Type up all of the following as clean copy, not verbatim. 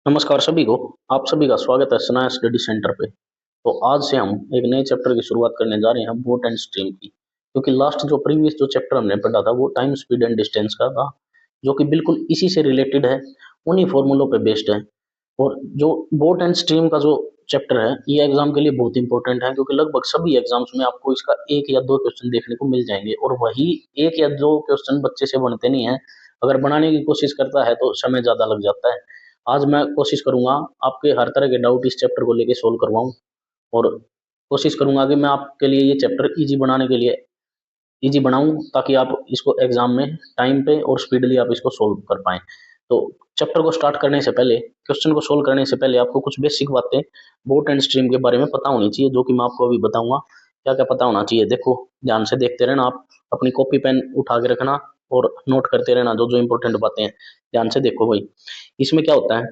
नमस्कार सभी को। आप सभी का स्वागत है सनाया स्टडी सेंटर पे। तो आज से हम एक नए चैप्टर की शुरुआत करने जा रहे हैं, बोट एंड स्ट्रीम की। क्योंकि लास्ट जो प्रीवियस जो चैप्टर हमने पढ़ा था वो टाइम स्पीड एंड डिस्टेंस का था, जो कि बिल्कुल इसी से रिलेटेड है, उन्हीं फॉर्मूलों पे बेस्ड है। और जो बोट एंड स्ट्रीम का जो चैप्टर है ये एग्जाम के लिए बहुत इंपॉर्टेंट है, क्योंकि लगभग सभी एग्जाम्स में आपको इसका एक या दो क्वेश्चन देखने को मिल जाएंगे, और वही एक या दो क्वेश्चन बच्चे से बनते नहीं है। अगर बनाने की कोशिश करता है तो समय ज्यादा लग जाता है। आज मैं कोशिश करूंगा आपके हर तरह के डाउट इस चैप्टर को लेके सोल्व करवाऊं, और कोशिश करूंगा कि मैं आपके लिए ये चैप्टर इजी बनाने के लिए इजी बनाऊं, ताकि आप इसको एग्जाम में टाइम पे और स्पीडली आप इसको सोल्व कर पाएं। तो चैप्टर को स्टार्ट करने से पहले, क्वेश्चन को सोल्व करने से पहले आपको कुछ बेसिक बातें बोट एंड स्ट्रीम के बारे में पता होनी चाहिए, जो कि मैं आपको अभी बताऊंगा। क्या क्या पता होना चाहिए, देखो ध्यान से देखते रहना। आप अपनी कॉपी पेन उठा के रखना और नोट करते रहना जो जो इंपॉर्टेंट बातें हैं। ध्यान से देखो भाई, इसमें क्या होता है।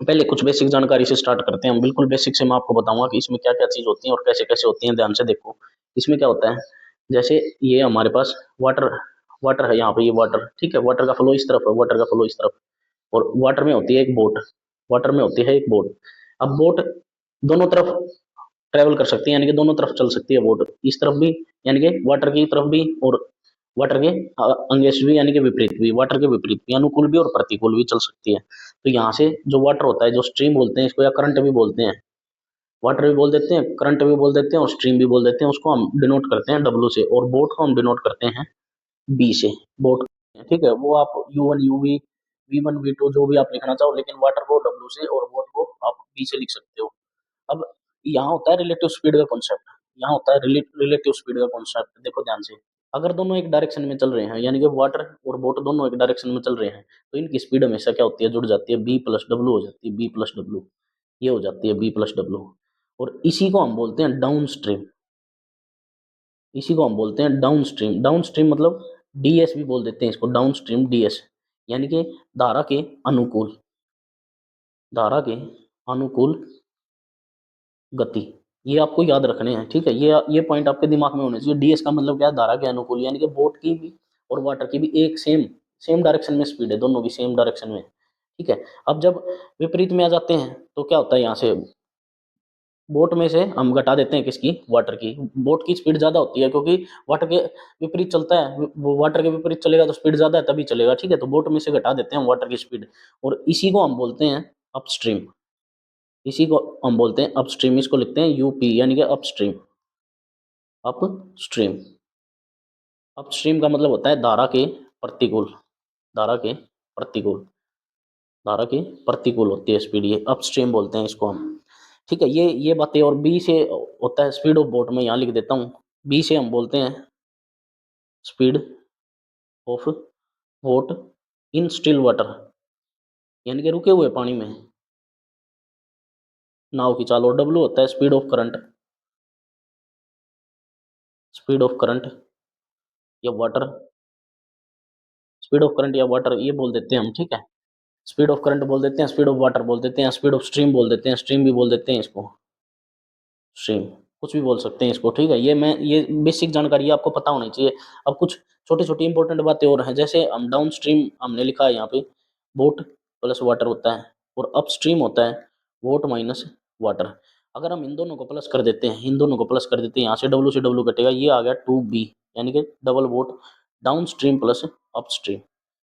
पहले कुछ बेसिक जानकारी से स्टार्ट करते हैं हम। बिल्कुल बेसिक से मैं आपको बताऊंगा कि इसमें क्या क्या चीज होती है और कैसे कैसे होती है। ध्यान से देखो, इसमें क्या होता है। जैसे ये हमारे पास वाटर वाटर है, यहाँ पे ये वाटर, ठीक है। वाटर का फ्लो इस तरफ है, वाटर का फ्लो इस तरफ। और वाटर में होती है एक बोट, वाटर में होती है एक बोट। अब बोट दोनों तरफ ट्रेवल कर सकती है, यानी कि दोनों तरफ चल सकती है बोट, इस तरफ भी यानी कि वाटर की तरफ भी, और वाटर के अंगेंस्ट भी यानी कि विपरीत भी, वाटर के विपरीत भी, अनुकूल भी और प्रतिकूल भी चल सकती है। तो यहाँ से जो वाटर होता है, जो स्ट्रीम बोलते हैं इसको, या करंट भी बोलते हैं, वाटर भी बोल देते हैं, करंट भी बोल देते हैं और स्ट्रीम भी बोल देते हैं, उसको हम डिनोट करते हैं डब्ल्यू से, और बोट को हम डिनोट करते हैं बी से। बोट, ठीक है। वो आप U1 UV V1 V2 जो भी आप लिखना चाहो, लेकिन वाटर को डब्ल्यू से और बोट को आप बी से लिख सकते हो। अब यहाँ होता है रिलेटिव स्पीड का कॉन्सेप्ट, यहाँ होता है रिलेटिव स्पीड का कॉन्सेप्ट। देखो ध्यान से, अगर दोनों एक डायरेक्शन में चल रहे हैं, यानी कि वाटर और बोट दोनों एक डायरेक्शन में चल रहे हैं, तो इनकी स्पीड हमेशा क्या होती है, जुड़ जाती है, बी प्लस डब्ल्यू हो जाती है, बी प्लस डब्ल्यू, ये हो जाती है बी प्लस डब्ल्यू। और इसी को हम बोलते हैं डाउन स्ट्रीम, इसी को हम बोलते हैं डाउन स्ट्रीम। डाउन स्ट्रीम मतलब डीएस भी बोल देते हैं इसको, डाउन स्ट्रीम डीएस, यानी कि धारा के अनुकूल, धारा के अनुकूल गति। ये आपको याद रखने हैं, ठीक है। ये पॉइंट आपके दिमाग में होने चाहिए। डीएस का मतलब क्या है, धारा के अनुकूल, यानी कि बोट की भी और वाटर की भी एक सेम सेम डायरेक्शन में स्पीड है, दोनों की सेम डायरेक्शन में, ठीक है। अब जब विपरीत में आ जाते हैं तो क्या होता है, यहाँ से बोट में से हम घटा देते हैं किसकी, वाटर की। बोट की स्पीड ज्यादा होती है, क्योंकि वाटर के विपरीत चलता है, वो वाटर के विपरीत चलेगा तो स्पीड ज्यादा है तभी चलेगा, ठीक है। तो बोट में से घटा देते हैं वाटर की स्पीड, और इसी को हम बोलते हैं अपस्ट्रीम, इसी को हम बोलते हैं अपस्ट्रीम। इसको लिखते हैं यूपी, यानी कि अपस्ट्रीम, अपस्ट्रीम। अपस्ट्रीम का मतलब होता है धारा के प्रतिकूल, धारा के प्रतिकूल, धारा के प्रतिकूल होती है स्पीड, ये अपस्ट्रीम बोलते हैं इसको हम, ठीक है। ये बातें। और बी से होता है स्पीड ऑफ बोट, में यहाँ लिख देता हूँ। बी से हम बोलते हैं speed of boat in still water, यानी कि रुके हुए पानी में नाव की चाल। और डब्ल्यू होता है speed of current, speed of current या वाटर, स्पीड ऑफ करंट या वाटर ये बोल देते हैं हम, ठीक है। स्पीड ऑफ करंट बोल देते हैं, स्पीड ऑफ वाटर बोल देते हैं, स्पीड ऑफ स्ट्रीम बोल देते हैं, स्ट्रीम भी बोल देते हैं इसको, स्ट्रीम, कुछ भी बोल सकते हैं इसको, ठीक है। ये बेसिक जानकारी आपको पता होनी चाहिए। अब कुछ छोटी छोटी इंपॉर्टेंट बातें और हैं, जैसे हम डाउन स्ट्रीम हमने लिखा है यहाँ पे, बोट प्लस वाटर होता है, और अप स्ट्रीम होता है वोट माइनस वाटर। अगर हम इन दोनों को प्लस कर देते हैं, इन दोनों को प्लस कर देते हैं, यहाँ से डब्ल्यू से डब्ल्यू कटेगा, ये आ गया 2B, यानी कि double vote down stream plus up stream.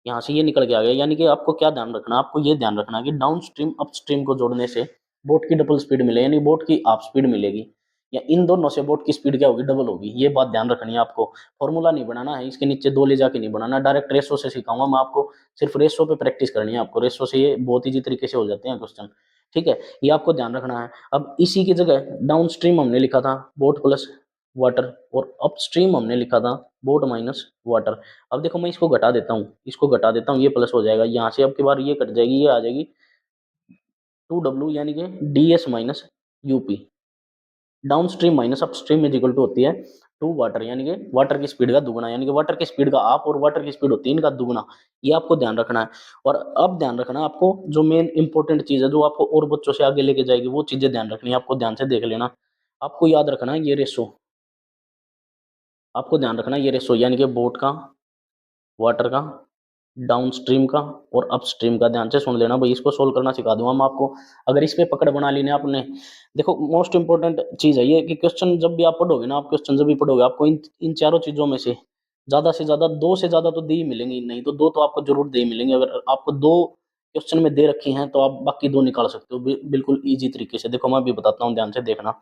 यहाँ से ये निकल के आ गया, यानी कि आपको क्या ध्यान रखना है, आपको ये ध्यान रखना है कि डाउन स्ट्रीम अप स्ट्रीम को जोड़ने से बोट की डबल स्पीड मिले, यानी बोट की हाफ स्पीड मिलेगी, या इन दोनों से बोट की स्पीड क्या होगी, डबल होगी। ये बात ध्यान रखनी है आपको। फॉर्मूला नहीं बनाना है, इसके नीचे दो ले जाके नहीं बनाना, डायरेक्ट रेशो से सिखाऊंगा मैं आपको। सिर्फ रेशो पे प्रैक्टिस करनी है आपको, रेशो से ये बहुत ईजी तरीके से हो जाते हैं क्वेश्चन, ठीक है। ये आपको ध्यान रखना है। अब इसी की जगह डाउन स्ट्रीम हमने लिखा था बोट प्लस वाटर, और अप स्ट्रीम हमने लिखा था बोट माइनस वाटर। अब देखो मैं इसको घटा देता हूँ, इसको घटा देता हूँ, ये प्लस हो जाएगा, यहाँ से अब की बार ये कट जाएगी, ये आ जाएगी 2W, यानी कि DS minus UP. Down stream minus up stream is equal to होती है टू वाटर, यानी कि वाटर की स्पीड का दुगना, यानी कि वाटर की स्पीड का आप और वाटर की स्पीड होती है इनका दुगना। ये आपको ध्यान रखना है। और अब ध्यान रखना है आपको, जो मेन इंपॉर्टेंट चीज है जो आपको और बच्चों से आगे लेके जाएगी, वो चीजें ध्यान रखनी है आपको, ध्यान से देख लेना। आपको याद रखना है ये रेशो, आपको ध्यान रखना है ये रेशो, यानी कि बोट का, वाटर का डाउन स्ट्रीम का और अप स्ट्रीम का। ध्यान से सुन लेना भाई, इसको सोल्व करना सिखा दूंगा मैं आपको। अगर इस पे पकड़ बना ली ना आपने, देखो मोस्ट इंपॉर्टेंट चीज है ये कि क्वेश्चन जब भी आप पढ़ोगे ना, आप क्वेश्चन जब भी पढ़ोगे आपको इन इन चारों चीजों में से ज्यादा दो से ज्यादा तो दे ही मिलेंगी, नहीं तो दो तो आपको जरूर दे ही मिलेंगे। अगर आपको दो क्वेश्चन में दे रखी हैं तो आप बाकी दो निकाल सकते हो बिल्कुल ईजी तरीके से। देखो मैं भी बताता हूँ, ध्यान से देखना।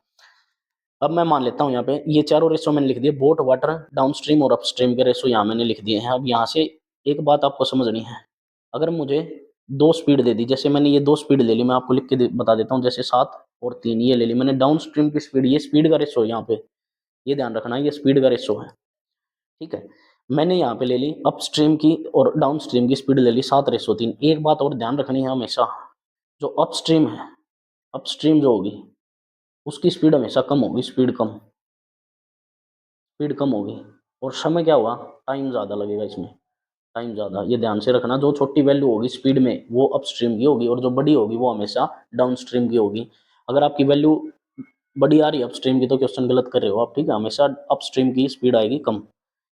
अब मैं मान लेता हूँ यहाँ पे ये चारों रेशो मैंने लिख दिए, बोट वाटर डाउन स्ट्रीम और अपस्ट्रीम के रेशो यहाँ मैंने लिख दिए हैं। अब यहाँ से एक बात आपको समझनी है, अगर मुझे दो स्पीड दे दी, जैसे मैंने ये दो स्पीड ले ली, मैं आपको लिख के बता देता हूँ, जैसे 7 और 3 ये ले ली मैंने डाउन स्ट्रीम की स्पीड, ये स्पीड का रेशो है यहाँ पे, ये ध्यान रखना है, ये स्पीड का रेशो है। ठीक है, मैंने यहाँ पे ले ली अप स्ट्रीम की और डाउन स्ट्रीम की स्पीड ले ली 7/3। एक बात और ध्यान रखनी है हमेशा, जो अप स्ट्रीम है, अप स्ट्रीम जो होगी उसकी स्पीड हमेशा कम होगी, स्पीड कम होगी। और समय क्या होगा, टाइम ज़्यादा लगेगा इसमें, टाइम ज़्यादा, ये ध्यान से रखना। जो छोटी वैल्यू होगी स्पीड में वो अपस्ट्रीम की होगी, और जो बड़ी होगी वो हमेशा डाउनस्ट्रीम की होगी। अगर आपकी वैल्यू बड़ी आ रही है अपस्ट्रीम की तो क्वेश्चन गलत कर रहे हो आप। ठीक है, हमेशा अपस्ट्रीम की स्पीड आएगी कम,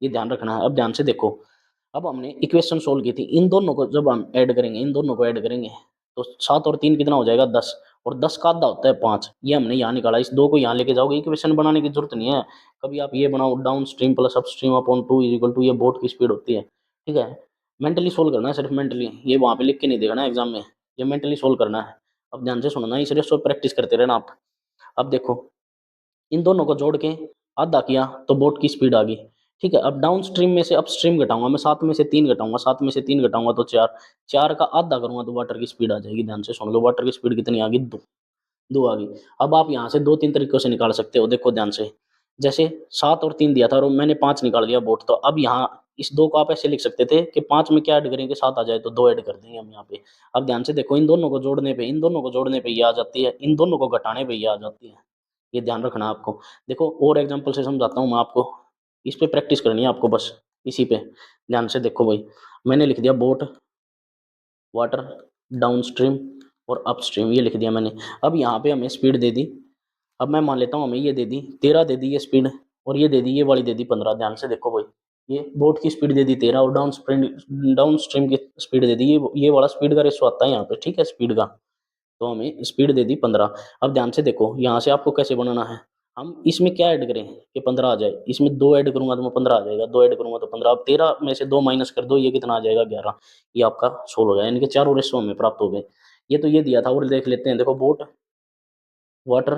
ये ध्यान रखना है। अब ध्यान से देखो, अब हमने इक्वेशन सोल्व की थी, इन दोनों को जब हम ऐड करेंगे, इन दोनों को ऐड करेंगे तो 7 और 3 कितना हो जाएगा, 10, और 10 का आधा होता है 5, ये हमने यहाँ निकाला। इस दो को यहाँ लेके जाओगे, इक्वेशन बनाने की जरूरत नहीं है कभी। आप ये बनाओ, down stream plus up stream upon 2 is equal to, ये बोट की स्पीड होती है। ठीक है, मेंटली सोल्व करना है, सिर्फ मेंटली, ये वहाँ पे लिख के नहीं देगा ना एग्जाम में, ये मेंटली सोल्व करना है। अब ध्यान से सुनना, इस रेशो प्रैक्टिस करते रहना आप। अब देखो, इन दोनों को जोड़ के आधा किया तो बोट की स्पीड आ गई। ठीक है, अब डाउन स्ट्रीम में से अप स्ट्रीम घटाऊंगा मैं, 7 में से 3 घटाऊंगा, 7 में से 3 घटाऊंगा तो 4, 4 का आधा करूंगा तो वाटर की स्पीड आ जाएगी। ध्यान से सुन लो, वाटर की स्पीड कितनी आ गई, 2 आ गई। अब आप यहाँ से 2-3 तरीकों से निकाल सकते हो, देखो ध्यान से। जैसे 7 और 3 दिया था और मैंने 5 निकाल दिया बोट, तो अब यहाँ इस 2 को आप ऐसे लिख सकते थे कि 5 में क्या ऐड करेंगे, 7 आ जाए तो 2 ऐड कर देंगे हम यहाँ पे। अब ध्यान से देखो, इन दोनों को जोड़ने पे, इन दोनों को जोड़ने पे ये आ जाती है, इन दोनों को घटाने पे ये आ जाती है, ये ध्यान रखना आपको। देखो और एग्जांपल से समझाता हूँ मैं आपको, इस पे प्रैक्टिस करनी है आपको बस, इसी पे ध्यान से देखो भाई। मैंने लिख दिया बोट वाटर डाउन स्ट्रीम और अप स्ट्रीम, ये लिख दिया मैंने। अब यहाँ पे हमें स्पीड दे दी, अब मैं मान लेता हूँ हमें ये दे दी 13 दे दी ये स्पीड, और ये दे दी, ये वाली दे दी 15। ध्यान से देखो भाई, ये बोट की स्पीड दे दी 13 और डाउन स्ट्रीम की स्पीड दे दी, ये वाला स्पीड का रेशो आता है यहाँ पे। ठीक है, स्पीड का, तो हमें स्पीड दे दी 15। अब ध्यान से देखो, यहाँ से आपको कैसे बनाना है, हम इसमें क्या ऐड करें कि 15 आ जाए, इसमें 2 ऐड करूंगा तो मैं 15 आ जाएगा, 2 ऐड करूंगा तो 15। अब 13 में से 2 माइनस कर दो, ये कितना आ जाएगा, 11। ये आपका सोल्व हो गया, यानी कि चारों रेशो हमें प्राप्त हो गए। ये तो ये दिया था, और देख लेते हैं। देखो बोट वाटर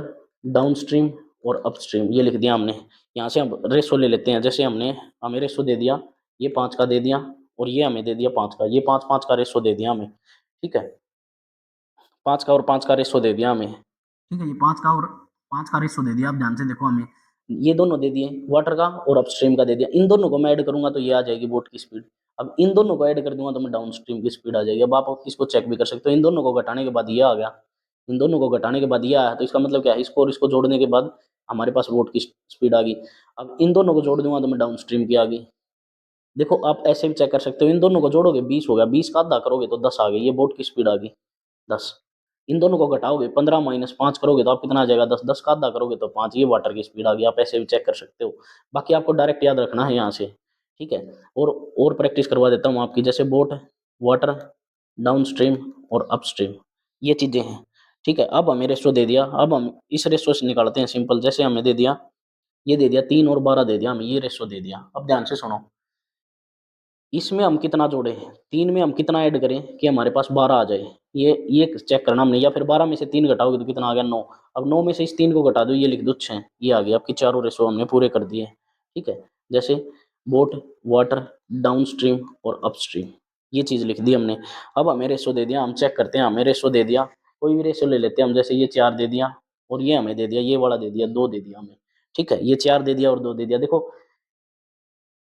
डाउन स्ट्रीम और अप स्ट्रीम, ये लिख दिया हमने। यहाँ से हम रेशो ले लेते हैं, जैसे हमें रेशो दे दिया, ये 5 का दे दिया और ये हमें दे दिया 5 का, ये 5-5 का रेशो दे दिया हमें। ठीक है, 5 का और 5 का रेशो दे दिया हमें। ठीक है, ये 5 का और 5 का रेशो दे दिया। आप ध्यान से देखो, हमें ये दोनों दे दिए, वाटर का और अपस्ट्रीम का दे दिया। इन दोनों को मैं ऐड करूंगा तो ये आ जाएगी बोट की स्पीड। अब इन दोनों को ऐड कर दूंगा तो मैं डाउन स्ट्रीम की स्पीड आ जाएगी। अब आप इसको चेक भी कर सकते हो, इन दोनों को घटाने के बाद ये आ गया, इन दोनों को घटाने के बाद ये आया, तो इसका मतलब क्या है, इसको और इसको जोड़ने के बाद हमारे पास बोट की स्पीड आ गई। अब इन दोनों को जोड़ दूंगा तो मैं डाउन स्ट्रीम की आ गई। देखो आप ऐसे भी चेक कर सकते हो, इन दोनों को जोड़ोगे 20 हो गया, 20 का आधा करोगे तो 10 आ गई, ये बोट की स्पीड आ गई 10। इन दोनों को घटाओगे, 15 माइनस 5 करोगे तो आप कितना आ जाएगा, 10, 10 का आधा करोगे तो 5, ये वाटर की स्पीड आ गई। आप ऐसे भी चेक कर सकते हो, बाकी आपको डायरेक्ट याद रखना है यहाँ से। ठीक है, और प्रैक्टिस करवा देता हूँ आपकी, जैसे बोट वाटर डाउन स्ट्रीम और अप स्ट्रीम, ये चीज़ें हैं। ठीक है, अब हमें रेशो दे दिया, अब हम इस रेशो से निकालते हैं सिंपल। जैसे हमें दे दिया, ये दे दिया 3 और 12 दे दिया हमें, ये रेशो दे दिया। अब ध्यान से सुनो, इसमें हम कितना जोड़े, 3 में हम कितना ऐड करें कि हमारे पास 12 आ जाए, ये चेक करना हमने। या फिर 12 में से 3 घटाओगे तो कितना आ गया, 9। अब 9 में से इस 3 को घटा दो, ये लिख दो 6, ये आ गया। आपकी चारों रेशो हमने पूरे कर दिए। ठीक है, जैसे बोट वाटर डाउन स्ट्रीम और अप स्ट्रीम, ये चीज़ लिख दी हमने। अब हमें रेशो दे दिया, हम चेक करते हैं, हमें रेशो दे दिया, कोई भी रेशो ले लेते हैं हम, जैसे ये 4 दे दिया और ये हमें दे दिया, ये वाला दे दिया 2 दे दिया हमें। ठीक है, ये 4 दे दिया और 2 दे दिया। देखो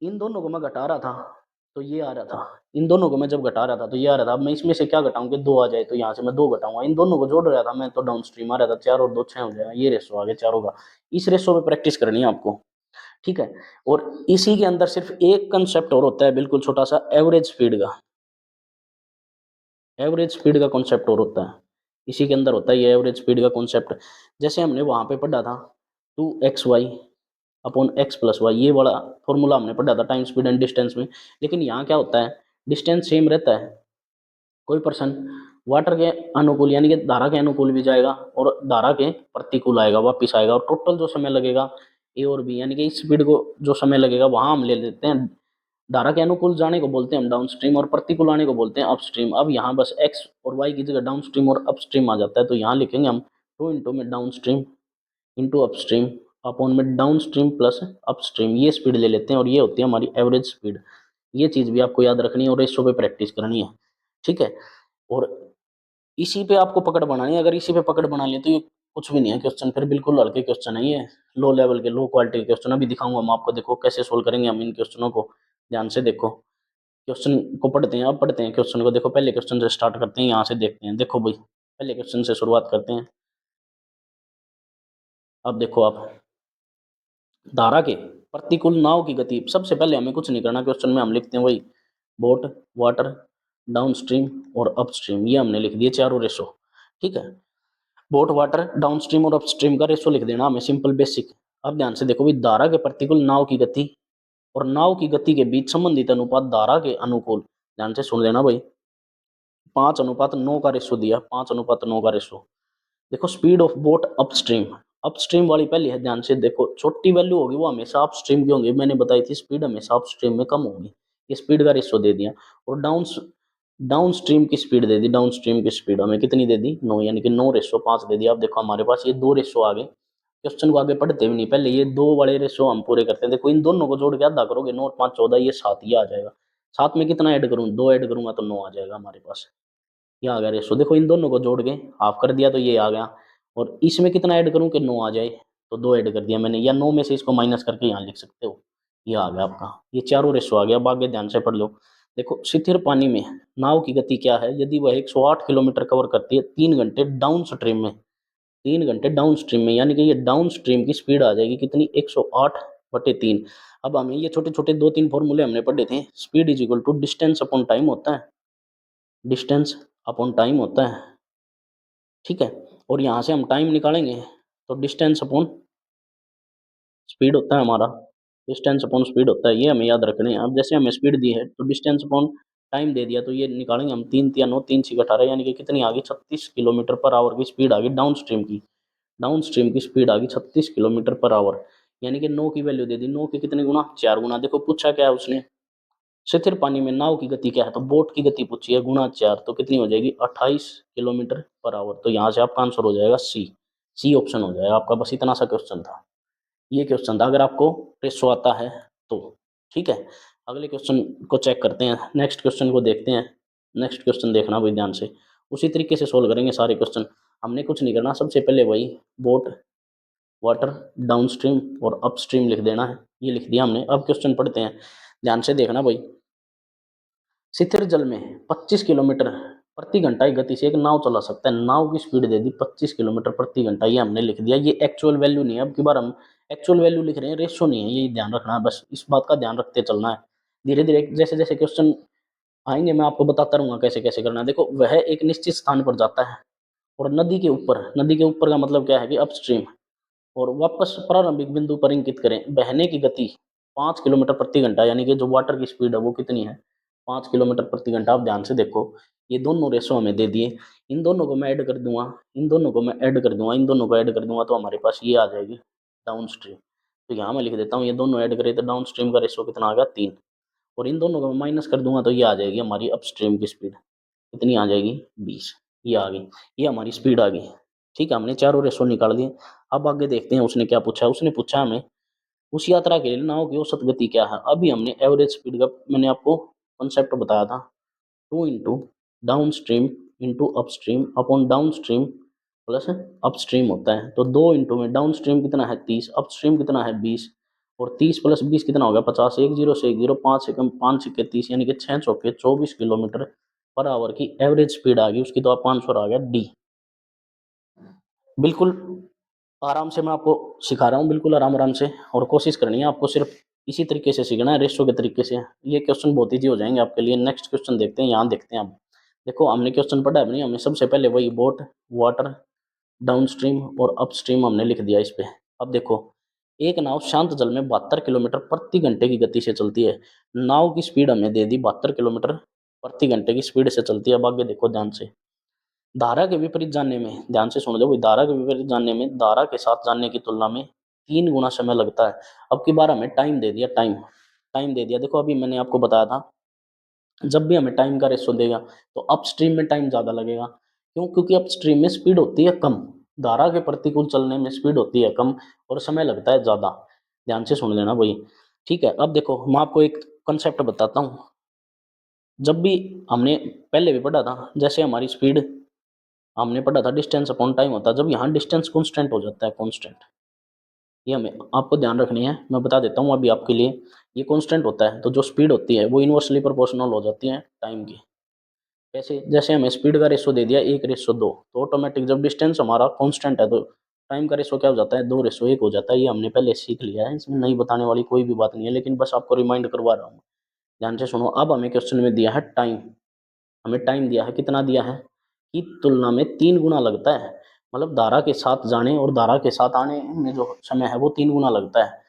इन दोनों को मैं घटा रहा था तो ये आ रहा था, इन दोनों को मैं जब घटा रहा था तो ये आ रहा था। अब मैं इसमें से क्या घटाऊं कि 2 आ जाए, तो यहाँ से मैं 2 घटाऊंगा। इन दोनों को जोड़ रहा था मैं तो डाउन स्ट्रीम आ रहा था, 4 और 2 6 हो जाएगा, ये रेशो आ गया चारों का। इस रेशो पे प्रैक्टिस करनी है आपको। ठीक है, और इसी के अंदर सिर्फ एक कंसेप्ट और होता है, बिल्कुल छोटा सा, एवरेज स्पीड का। एवरेज स्पीड का कॉन्सेप्ट और होता है, इसी के अंदर होता है ये एवरेज स्पीड का कॉन्सेप्ट। जैसे हमने वहां पे पढ़ा था 2xy upon x plus Y, ये वाला फॉर्मूला हमने पढ़ा था टाइम स्पीड एंड डिस्टेंस में। लेकिन यहाँ क्या होता है, डिस्टेंस सेम रहता है, कोई पर्सन वाटर के अनुकूल यानी कि धारा के अनुकूल भी जाएगा और धारा के प्रतिकूल आएगा, वापिस आएगा, और टोटल जो समय लगेगा ए और बी यानी कि इस स्पीड को जो समय लगेगा वहां हम ले लेते हैं, धारा के अनुकूल जाने को बोलते हैं हम डाउन स्ट्रीम और प्रतिकूल आने को बोलते हैं अप स्ट्रीम। अब यहाँ बस एक्स और वाई की जगह डाउन स्ट्रीम और अप स्ट्रीम आ जाता है, तो यहाँ लिखेंगे हम 2 इंटू में downstream into up stream upon में down stream plus up stream, ये स्पीड ले लेते हैं और ये होती है हमारी एवरेज स्पीड। ये चीज़ भी आपको याद रखनी है और रेशो पे प्रैक्टिस करनी है, ठीक है। और इसी पे आपको पकड़ बनानी है, अगर इसी पे पकड़ बना ले तो ये कुछ भी नहीं है क्वेश्चन, फिर बिल्कुल हल्के क्वेश्चन है ये, लो लेवल के, लो क्वालिटी के क्वेश्चन अभी दिखाऊंगा मैं आपको। देखो कैसे सोल्व करेंगे हम इन क्वेश्चनों को, ध्यान से देखो। क्वेश्चन को पढ़ते हैं, अब पढ़ते हैं क्वेश्चन को। देखो पहले क्वेश्चन से स्टार्ट करते हैं, यहाँ से देखते हैं। देखो भाई पहले क्वेश्चन से शुरुआत करते हैं। अब देखो आप, धारा के प्रतिकूल नाव की गति, सबसे पहले हमें कुछ नहीं करना, क्वेश्चन में हम लिखते हैं वही बोट, वाटर, डाउन स्ट्रीम और अप स्ट्रीम, ये हमने लिख दिए चारों रेशो, ठीक है। बोट, वाटर, डाउन स्ट्रीम और अप स्ट्रीम का रेशो लिख देना हमें, सिंपल बेसिक। अब ध्यान से देखो भाई, धारा के प्रतिकूल नाव की गति और नाव की गति के बीच संबंधित अनुपात धारा के अनुकूल, ध्यान से सुन लेना भाई, 5:9 का रेशो दिया, 5:9 का रेशो। देखो speed of boat upstream, upstream वाली पहली है, ध्यान से देखो, छोटी वैल्यू होगी वो हमेशा अपस्ट्रीम की होंगी, मैंने बताई थी स्पीड हमेशा अपस्ट्रीम में कम होगी, ये स्पीड का रेशो दे दिया। और डाउन स्ट्रीम की स्पीड दे दी, डाउन स्ट्रीम की स्पीड हमें कितनी दे दी, 9, यानी कि 9:5 दे दिया। अब देखो हमारे पास ये दो रेशो आ गए, क्वेश्चन को आगे पढ़ते भी नहीं, पहले ये दो वाले रेशो हम पूरे करते हैं। देखो इन दोनों को जोड़ के आधा करोगे, 9 और 5 14, ये 7 ये आ जाएगा। 7 में कितना ऐड करूँ, 2 ऐड करूंगा तो 9 आ जाएगा हमारे पास, ये आ गया रेशो। देखो इन दोनों को जोड़ के हाफ कर दिया तो ये आ गया, और इसमें कितना ऐड करूं कि 9 आ जाए, तो 2 ऐड कर दिया मैंने, या 9 में से इसको माइनस करके यहाँ लिख सकते हो, ये आ गया आपका, ये चारों रेशो आ गया। अब आगे ध्यान से पढ़ लो। देखो स्थिर पानी में नाव की गति क्या है, यदि वह 108 किलोमीटर कवर करती है 3 घंटे डाउन स्ट्रीम में, 3 घंटे डाउन स्ट्रीम में, यानी कि ये डाउन स्ट्रीम की स्पीड आ जाएगी कितनी, 108/3। अब हमें ये छोटे छोटे 2-3 फॉर्मूले हमने पढ़े थे, speed is equal to distance upon time होता है, डिस्टेंस अपॉन टाइम होता है, ठीक है। और यहाँ से हम टाइम निकालेंगे तो डिस्टेंस अपॉन स्पीड होता है हमारा, डिस्टेंस अपॉन स्पीड होता है, ये हमें याद रखने हैं। अब जैसे हमें स्पीड दी है तो डिस्टेंस अपॉन टाइम दे दिया, तो ये निकालेंगे हम, 3×3=9, 3×6=18, यानी कि कितनी आ गई, 36 किलोमीटर पर आवर की स्पीड आ गई डाउन स्ट्रीम की, डाउन स्ट्रीम की स्पीड आ गई 36 किलोमीटर पर आवर, यानी कि 9 की वैल्यू दे दी, 9 के कितने गुना, 4 गुना। देखो पूछा क्या है उसने, स्थिर पानी में नाव की गति क्या है, तो बोट की गति पूछी है, गुना 4, तो कितनी हो जाएगी, 28 किलोमीटर पर आवर। तो यहाँ से आपका आंसर हो जाएगा सी, सी ऑप्शन हो जाएगा आपका। बस इतना सा क्वेश्चन था, ये क्वेश्चन था, अगर आपको रेशो आता है तो, ठीक है। अगले क्वेश्चन को चेक करते हैं, नेक्स्ट क्वेश्चन को देखते हैं। नेक्स्ट क्वेश्चन देखना भाई ध्यान से, उसी तरीके से सोल्व करेंगे सारे क्वेश्चन, हमने कुछ नहीं करना। सबसे पहले वही बोट, वाटर, डाउन स्ट्रीम और अप स्ट्रीम लिख देना है, ये लिख दिया हमने। अब क्वेश्चन पढ़ते हैं, ध्यान से देखना भाई। स्थिर जल में 25 किलोमीटर प्रति घंटा की गति से एक नाव चला सकता है, नाव की स्पीड दे दी 25 किलोमीटर प्रति घंटा, ये हमने लिख दिया। ये एक्चुअल वैल्यू नहीं है, अब की बार हम एक्चुअल वैल्यू लिख रहे हैं, रेशो नहीं है, ये ध्यान रखना है, बस इस बात का ध्यान रखते चलना है। धीरे धीरे जैसे जैसे क्वेश्चन आएंगे मैं आपको बताता रहूंगा कैसे कैसे करना है। देखो वह एक निश्चित स्थान पर जाता है और नदी के ऊपर, नदी के ऊपर का मतलब क्या है कि अपस्ट्रीम, और वापस प्रारंभिक बिंदु पर इंगित करें, बहने की गति 5 किलोमीटर प्रति घंटा, यानी कि जो वाटर की स्पीड है वो कितनी है, 5 किलोमीटर प्रति घंटा। आप ध्यान से देखो, ये दोनों रेशो हमें दे दिए, इन दोनों को मैं ऐड कर दूंगा, इन दोनों को मैं ऐड कर दूंगा, इन दोनों को ऐड कर दूंगा, तो हमारे पास ये आ जाएगी डाउन स्ट्रीम। तो यहाँ मैं लिख देता हूँ, ये दोनों ऐड करें तो डाउन स्ट्रीम का रेशो कितना आ गया, 3, और इन दोनों को मैं माइनस कर दूंगा तो ये आ जाएगी हमारी अप स्ट्रीम की स्पीड, कितनी आ जाएगी, 20, ये आ गई, ये हमारी स्पीड आ गई, ठीक है। हमने चारों रेशो निकाल दिए। अब आगे देखते हैं उसने क्या पूछा, उसने पूछा हमें उस यात्रा के लिए नाव की औसत गति क्या है। अभी हमने एवरेज स्पीड का मैंने आपको कॉन्सेप्ट बताया था, 2 into down stream into up stream upon down stream plus up stream होता है। तो 2 इंटू में डाउन स्ट्रीम कितना है 30, अप स्ट्रीम कितना है 20, और 30 प्लस 20 कितना हो गया 50, 10 से 10, 5 एकम 5 छक्के 30, यानी कि 6 चौके 24 किलोमीटर पर आवर की एवरेज स्पीड आ गई उसकी, तो आप आंसर आ गया डी। बिल्कुल आराम से मैं आपको सिखा रहा हूँ, बिल्कुल आराम आराम से, और कोशिश करनी है आपको, सिर्फ इसी तरीके से सीखना है, रेशो के तरीके से। ये क्वेश्चन बहुत ईजी हो जाएंगे आपके लिए। नेक्स्ट क्वेश्चन देखते हैं, यहाँ देखते हैं आप। देखो हमने क्वेश्चन पढ़ा है नहीं, हमने सबसे पहले वही बोट, वाटर, डाउन स्ट्रीम और अप स्ट्रीम हमने लिख दिया इस पे। अब देखो, एक नाव शांत जल में 72 किलोमीटर प्रति घंटे की गति से चलती है, नाव की स्पीड हमें दे दी 72 किलोमीटर प्रति घंटे की स्पीड से चलती है। अब आगे देखो ध्यान से, धारा के विपरीत जानने में, ध्यान से सुन लो भाई, धारा के विपरीत जानने में धारा के साथ जानने की तुलना में 3 गुना समय लगता है। अब की बार हमें टाइम दे दिया, टाइम दे दिया। देखो अभी मैंने आपको बताया था, जब भी हमें टाइम का रेशो देगा तो अपस्ट्रीम में टाइम ज़्यादा लगेगा। क्यों? क्योंकि अपस्ट्रीम में स्पीड होती है कम, धारा के प्रतिकूल चलने में स्पीड होती है कम और समय लगता है ज़्यादा। ध्यान से सुन लेना भाई, ठीक है। अब देखो मैं आपको एक कंसेप्ट बताता हूँ। जब भी हमने पहले भी पढ़ा था, जैसे हमारी स्पीड हमने पढ़ा था डिस्टेंस अपॉन टाइम होता है, जब यहाँ डिस्टेंस कांस्टेंट हो जाता है, कांस्टेंट, ये हमें आपको ध्यान रखनी है। मैं बता देता हूँ अभी आपके लिए, ये कांस्टेंट होता है तो जो स्पीड होती है वो इनवर्सली प्रोपोर्शनल हो जाती है टाइम की। कैसे? जैसे हमें स्पीड का रेशो दे दिया 1:2, तो ऑटोमेटिक जब डिस्टेंस हमारा कांस्टेंट है तो टाइम का रेशो क्या हो जाता है, 2:1 हो जाता है। ये हमने पहले सीख लिया है, इसमें नहीं बताने वाली कोई भी बात नहीं है, लेकिन बस आपको रिमाइंड करवा रहा हूँ। ध्यान से सुनो, अब हमें क्वेश्चन में दिया है टाइम, हमें टाइम दिया है, कितना दिया है की तुलना में 3 गुना लगता है। मतलब धारा के साथ जाने और धारा के साथ आने में जो समय है वो 3 गुना लगता है।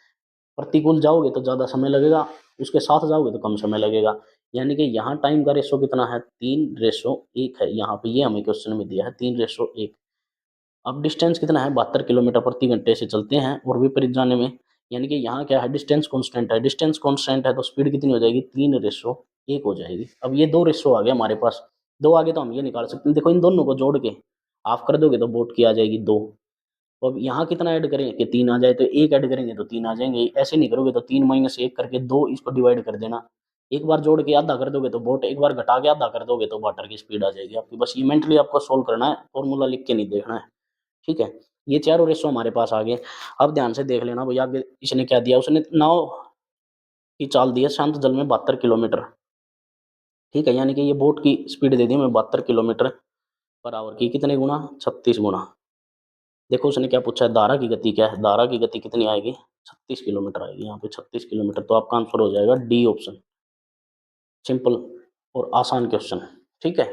प्रतिकूल जाओगे तो ज़्यादा समय लगेगा, उसके साथ जाओगे तो कम समय लगेगा। यानी कि यहाँ टाइम का रेशो कितना है, 3:1 है। यहाँ पे ये हमें क्वेश्चन में दिया है 3:1। अब डिस्टेंस कितना है, 72 किलोमीटर प्रति घंटे से चलते हैं और विपरीत जाने में, यानी कि यहाँ क्या है, डिस्टेंस कांस्टेंट है। डिस्टेंस कांस्टेंट है तो स्पीड कितनी हो जाएगी, 3:1 हो जाएगी। अब ये 2 रेशो आ गया हमारे पास, 2 आगे तो हम ये निकाल सकते हैं। देखो इन दोनों को जोड़ के हाफ कर दोगे तो बोट की आ जाएगी 2। तो अब यहाँ कितना ऐड करें कि 3 आ जाए, तो 1 ऐड करेंगे तो 3 आ जाएंगे। ऐसे नहीं करोगे तो 3 - 1 करके 2 इसको डिवाइड कर देना। एक बार जोड़ के आधा कर दोगे तो बोट, एक बार घटा के आधा कर दोगे तो वाटर की स्पीड आ जाएगी आपकी। बस ये मेंटली आपको सोल्व करना है, फॉर्मूला लिख के नहीं देखना है, ठीक है। ये चारों रेशो हमारे पास आ गए। अब ध्यान से देख लेना भैया, आगे इसने क्या दिया, उसने नाव की चाल दी है शांत जल में 72 किलोमीटर, ठीक है। यानी कि ये बोट की स्पीड दे दी हमें 72 किलोमीटर पर आवर की, कितने गुना, 36 गुना। देखो उसने क्या पूछा है, धारा की गति क्या है, धारा की गति कितनी आएगी, 36 किलोमीटर आएगी। यहाँ पे 36 किलोमीटर, तो आपका आंसर हो जाएगा डी ऑप्शन। सिंपल और आसान क्वेश्चन, ठीक है।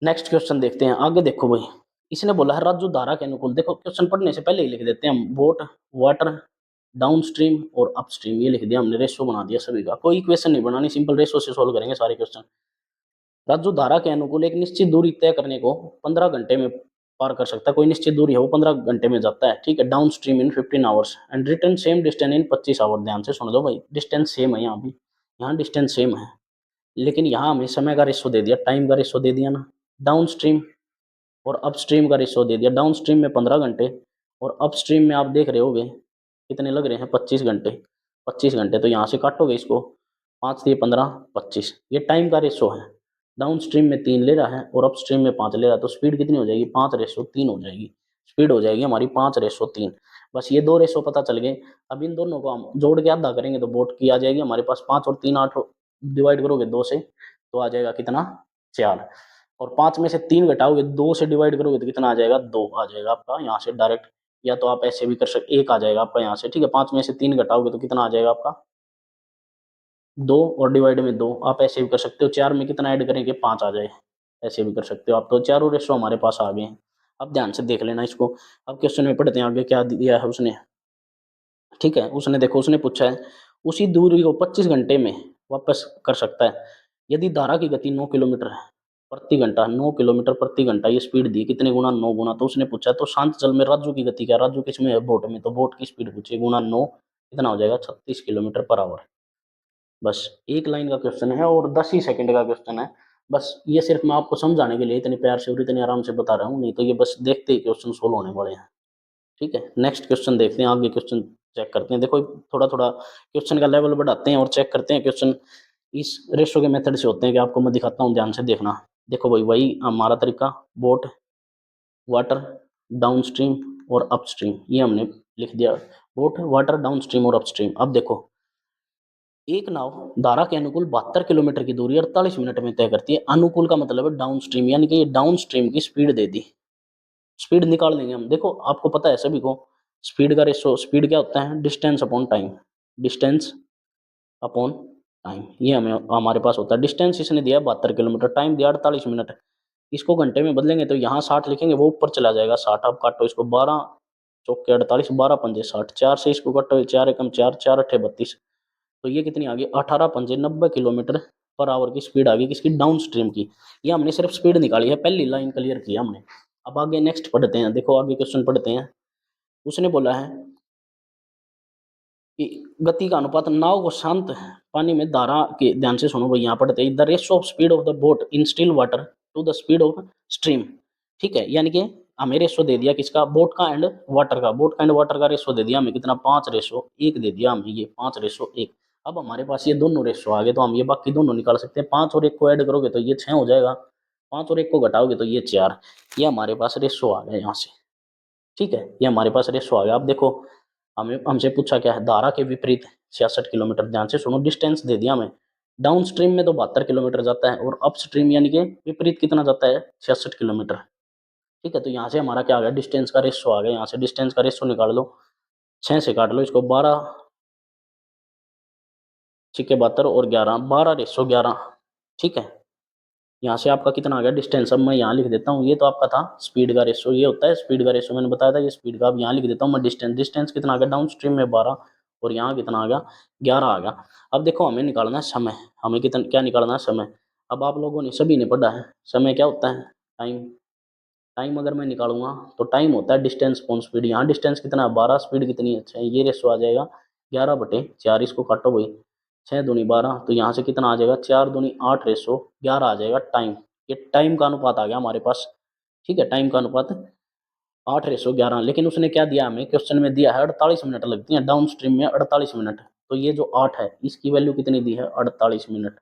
नेक्स्ट क्वेश्चन देखते हैं। आगे देखो भाई, इसने बोला है राजू धारा के अनुकूल, देखो क्वेश्चन पढ़ने से पहले ही लिख देते हैं हम, बोट, वाटर, डाउन स्ट्रीम और अपस्ट्रीम, ये लिख दिया हमने, रेशो बना दिया सभी का। कोई इक्वेशन नहीं बनानी, सिंपल रेशो से सोल्व करेंगे सारे क्वेश्चन। राजू धारा के अनुकूल एक निश्चित दूरी तय करने को 15 घंटे में पार कर सकता है। कोई निश्चित दूरी है वो 15 घंटे में जाता है, ठीक है। Down stream in 15 hours and return same distance in 25 hour. ध्यान से सुन लो भाई, डिस्टेंस सेम है यहाँ भी, यहाँ डिस्टेंस सेम है, लेकिन यहाँ हमें समय का रेशो दे दिया, टाइम का रेशो दे दिया ना। डाउन स्ट्रीम और अपस्ट्रीम का रेशो दे दिया। डाउन स्ट्रीम में 15 घंटे और अपस्ट्रीम में आप देख रहे होगे कितने लग रहे हैं, 25 घंटे। 25 घंटे तो यहाँ से काटोगे इसको, 5 से 15, 25, ये टाइम का रेशो है। डाउन स्ट्रीम में 3 ले रहा है और अप स्ट्रीम में 5 ले रहा है, तो स्पीड कितनी हो जाएगी, 5:3 हो जाएगी। स्पीड हो जाएगी हमारी 5:3। बस ये 2 रेशो पता चल गए। अब इन दोनों को हम जोड़ के आधा करेंगे तो बोट की आ जाएगी हमारे पास 5 और 3 8, डिवाइड करोगे 2 से तो आ जाएगा कितना, 4। और 5 में से 3 घटाओगे, 2 से डिवाइड करोगे तो कितना आ जाएगा, 2 आ जाएगा आपका यहाँ से डायरेक्ट। या तो आप ऐसे भी कर सकते, 1 आ जाएगा आपका यहाँ से, ठीक है। 5 में से 3 घटाओगे तो कितना आ जाएगा आपका, 2 और डिवाइड में 2। आप ऐसे भी कर सकते हो, 4 में कितना ऐड करेंगे, 5 आ जाए, ऐसे भी कर सकते हो आप। तो चारों रेशो हमारे पास आ गए हैं। अब ध्यान से देख लेना इसको। अब क्वेश्चन में पढ़ते हैं आगे क्या दिया है उसने, ठीक है। उसने देखो, उसने पूछा है उसी दूरी को 25 घंटे में वापस कर सकता है यदि धारा की गति 9 किलोमीटर है प्रति घंटा, 9 किलोमीटर प्रति घंटा ये स्पीड दी, कितने गुना, 9 गुना। तो उसने पूछा तो शांत जल में राजू की गति क्या, राजू किसमें है, बोट में, तो बोट की स्पीड पूछी, गुना 9 कितना हो जाएगा, 36 किलोमीटर पर आवर। बस एक लाइन का क्वेश्चन है और 10 ही सेकंड का क्वेश्चन है। बस ये सिर्फ मैं आपको समझाने के लिए इतने प्यार से और इतने आराम से बता रहा हूँ, नहीं तो ये बस देखते ही क्वेश्चन सोल्व होने वाले हैं, ठीक है। नेक्स्ट क्वेश्चन देखते हैं, आगे क्वेश्चन चेक करते हैं। देखो थोड़ा थोड़ा क्वेश्चन का लेवल बढ़ाते हैं और चेक करते हैं क्वेश्चन इस रेशो के मेथड से होते हैं कि आपको मैं दिखाता हूँ, ध्यान से देखना। देखो भाई, वही हमारा तरीका, बोट, वाटर, डाउन स्ट्रीम और अपस्ट्रीम, ये हमने लिख दिया, बोट, वाटर, डाउन स्ट्रीम और अपस्ट्रीम। अब देखो, एक नाव धारा के अनुकूल 72 किलोमीटर की दूरी 48 मिनट में तय करती है। अनुकूल का मतलब है डाउन स्ट्रीम, यानी कि ये डाउन स्ट्रीम की स्पीड दे दी। स्पीड निकाल लेंगे हम। देखो आपको पता है सभी को, स्पीड का रेशो, स्पीड क्या होता है, distance upon time, distance upon time, ये हमें हमारे पास होता है। डिस्टेंस इसने दिया 72 किलोमीटर, टाइम दिया 48 मिनट। इसको घंटे में बदलेंगे तो यहाँ 60 लिखेंगे, वो ऊपर चला जाएगा 60। आप काटो इसको, 12 चौके 48, 12 पंजे 60, 4 से इसको काटो, 4 एकम 4, 4 अठे 32, तो ये कितनी आ गई, 18 पंजे 90 किलोमीटर पर आवर की स्पीड आ गई किसकी, डाउन स्ट्रीम की। ये हमने सिर्फ स्पीड निकाली है, पहली लाइन क्लियर की हमने। अब आगे नेक्स्ट पढ़ते हैं, देखो आगे क्वेश्चन पढ़ते हैं। उसने बोला है कि गति का अनुपात नाव को शांत पानी में धारा के, ध्यान से सुनो भाई, यहाँ पढ़ते हैं the ratio of speed of the boat in still water to the speed of stream. ठीक है, यानी कि हमें रेशो दे दिया किसका, बोट का एंड वाटर का। बोट का एंड वाटर का रेशो दे दिया हमें कितना, 5:1 दे दिया हमें, ये 5:1। अब हमारे पास ये दोनों रेशो आ गए, तो हम ये बाकी दोनों निकाल सकते हैं। 5 और 1 को ऐड करोगे तो ये 6 हो जाएगा, 5 और 1 को घटाओगे तो ये 4। ये हमारे पास रेशो आ गया यहाँ से। ठीक है, ये हमारे पास रेशो आ गया। अब देखो हमें हमसे पूछा क्या है, धारा के विपरीत 66 किलोमीटर। ध्यान से सुनो, डिस्टेंस दे दिया हमें। डाउन स्ट्रीम में तो 72 किलोमीटर जाता है, और अप स्ट्रीम यानी कि विपरीत कितना जाता है, 66 किलोमीटर। ठीक है, तो यहाँ से हमारा क्या आ गया, डिस्टेंस का रेशो आ गया। यहाँ से डिस्टेंस का रेशो निकाल लो, 6 से काट लो इसको, 12 छिके 72 और 11, 12:11। ठीक है, यहाँ से आपका कितना आ गया डिस्टेंस। अब मैं यहाँ लिख देता हूँ, ये तो आपका था स्पीड का रेशो, ये होता है स्पीड का रेशो, मैंने बताया था ये स्पीड का। अब यहाँ लिख देता हूँ मैं डिस्टेंस। डिस्टेंस कितना आ गया डाउन स्ट्रीम में 12, और यहाँ कितना आ गया 11 आ गया। अब देखो हमें निकालना है समय, हमें कितना क्या निकालना है, समय। अब आप लोगों ने सभी ने पढ़ा है समय क्या होता है, टाइम। टाइम अगर मैं निकालूंगा तो टाइम होता है डिस्टेंस अपॉन स्पीड। यहाँ डिस्टेंस कितना है 12, स्पीड कितनी है, ये रेशो आ जाएगा 11/4। इसको काटो भाई, 6×2 = 12, तो यहाँ से कितना आ जाएगा, 4×2 = 8 रेशो 11 आ जाएगा टाइम। ये टाइम का अनुपात आ गया हमारे पास। ठीक है, टाइम का अनुपात 8:11। लेकिन उसने क्या दिया हमें, क्वेश्चन में दिया है 48 मिनट लगती है डाउन स्ट्रीम में, 48 मिनट। तो ये जो 8 है इसकी वैल्यू कितनी दी है, 48 मिनट।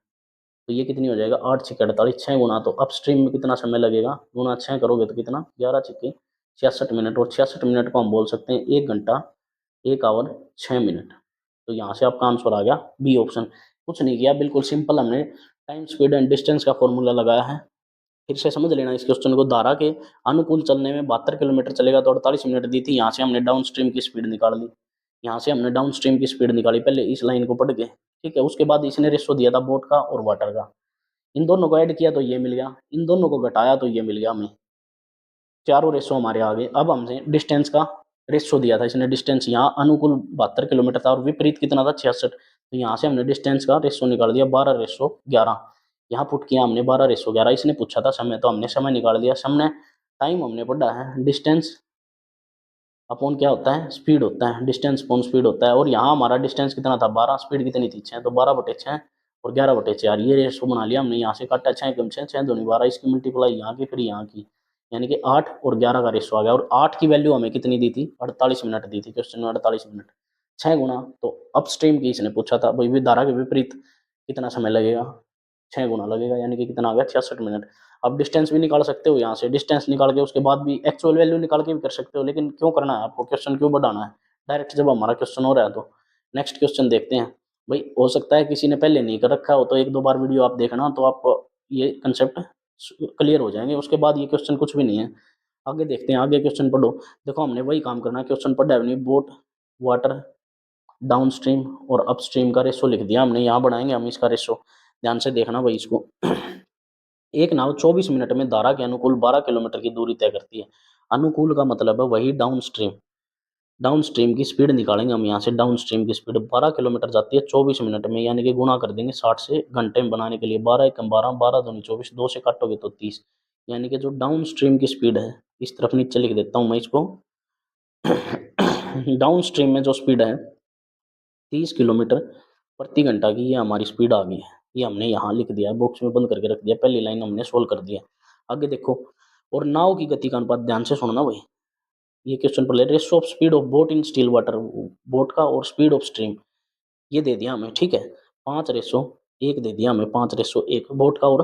तो ये कितनी हो जाएगा, 8×6 = 48, 6 गुना, तो अपस्ट्रीम में कितना समय लगेगा, गुना 6 करोगे तो कितना, 11×6 = 66 मिनट। और 66 मिनट को हम बोल सकते हैं 1 घंटा 1 आवर 6 मिनट। तो यहाँ से आपका आंसर आ गया बी ऑप्शन। कुछ नहीं किया, बिल्कुल सिंपल, हमने टाइम स्पीड एंड डिस्टेंस का फॉर्मूला लगाया है। फिर से समझ लेना इस क्वेश्चन को, धारा के अनुकूल चलने में 72 किलोमीटर चलेगा तो 48 मिनट दी थी। यहाँ से हमने डाउन स्ट्रीम की स्पीड निकाल ली, यहाँ से हमने डाउन स्ट्रीम की स्पीड निकाली पहले इस लाइन को पढ़ के। ठीक है, उसके बाद इसने रेशो दिया था बोट का और वाटर का, इन दोनों को ऐड किया तो ये मिल गया, इन दोनों को घटाया तो ये मिल गया हमें, चारों रेशो हमारे आ गए। अब हमसे डिस्टेंस का रेशो दिया था इसने, डिस्टेंस यहाँ अनुकूल 72 किलोमीटर था और विपरीत कितना था 66, तो यहाँ से हमने डिस्टेंस का रेशो निकाल दिया 12:11। यहाँ पुट किया हमने 12:11। इसने पूछा था समय, तो हमने समय निकाल दिया। समय टाइम हमने पढ़ा है, डिस्टेंस अपॉन क्या होता है, स्पीड होता है, डिस्टेंस अपॉन स्पीड होता है। और यहाँ हमारा डिस्टेंस कितना था 12, स्पीड कितनी थी 6, तो 12/6 और 11/4, ये रेशो बना लिया हमने। यहाँ से काटा 6 कम 6, 6×2 = 12, इसकी मल्टीप्लाई यहाँ की फिर यहाँ की, यानी कि 8 और 11 का रेशो आ गया। और 8 की वैल्यू हमें कितनी दी थी, 48 मिनट दी थी क्वेश्चन में, 48 मिनट। 6 गुना, तो अपस्ट्रीम की इसने पूछा था भाई धारा के विपरीत कितना समय लगेगा, 6 गुना लगेगा, यानी कि कितना आ गया 66 मिनट। अब डिस्टेंस भी निकाल सकते हो, यहाँ से डिस्टेंस निकाल के उसके बाद भी एक्चुअल वैल्यू निकाल के भी कर सकते हो, लेकिन क्यों करना है आपको, क्वेश्चन क्यों बढ़ाना है, डायरेक्ट जब हमारा क्वेश्चन हो रहा है। तो नेक्स्ट क्वेश्चन देखते हैं भाई। हो सकता है किसी ने पहले नहीं कर रखा हो, तो 1-2 बार वीडियो आप देखना, तो आप ये कंसेप्ट क्लियर हो जाएंगे। उसके बाद ये क्वेश्चन कुछ भी नहीं है। आगे देखते हैं, आगे क्वेश्चन पढ़ो। देखो हमने वही काम करना है, क्वेश्चन पढ़ा है, बोट वाटर डाउन स्ट्रीम और अप स्ट्रीम का रेशो लिख दिया हमने, यहाँ बनाएंगे हम इसका रेशो। ध्यान से देखना भाई इसको। एक नाव 24 मिनट में धारा के अनुकूल 12 किलोमीटर की दूरी तय करती है। अनुकूल का मतलब है वही डाउन स्ट्रीम। डाउन स्ट्रीम की स्पीड निकालेंगे हम, यहाँ से डाउन स्ट्रीम की स्पीड 12 किलोमीटर जाती है 24 मिनट में, यानी कि गुणा कर देंगे 60 से घंटे में बनाने के लिए। 12×1 = 12, 12×2 = 24, 2 से काटोगे तो 30, यानी कि जो डाउन स्ट्रीम की स्पीड है, इस तरफ नीचे लिख देता हूँ मैं इसको। डाउन स्ट्रीम में जो स्पीड है 30 किलोमीटर प्रति घंटा की, ये हमारी स्पीड आ गई है। ये हमने यहाँ लिख दिया है, बॉक्स में बंद करके रख दिया, पहली लाइन हमने सोल्व कर दिया। आगे देखो, और नाव की गति का अनुपात, ध्यान से सुनना भाई, ये क्वेश्चन पर ले, ratio of speed of boat in still water, boat का और स्पीड ऑफ स्ट्रीम, ये दे दिया हमें। ठीक है, 5:1 दे दिया हमें, 5:1 बोट का और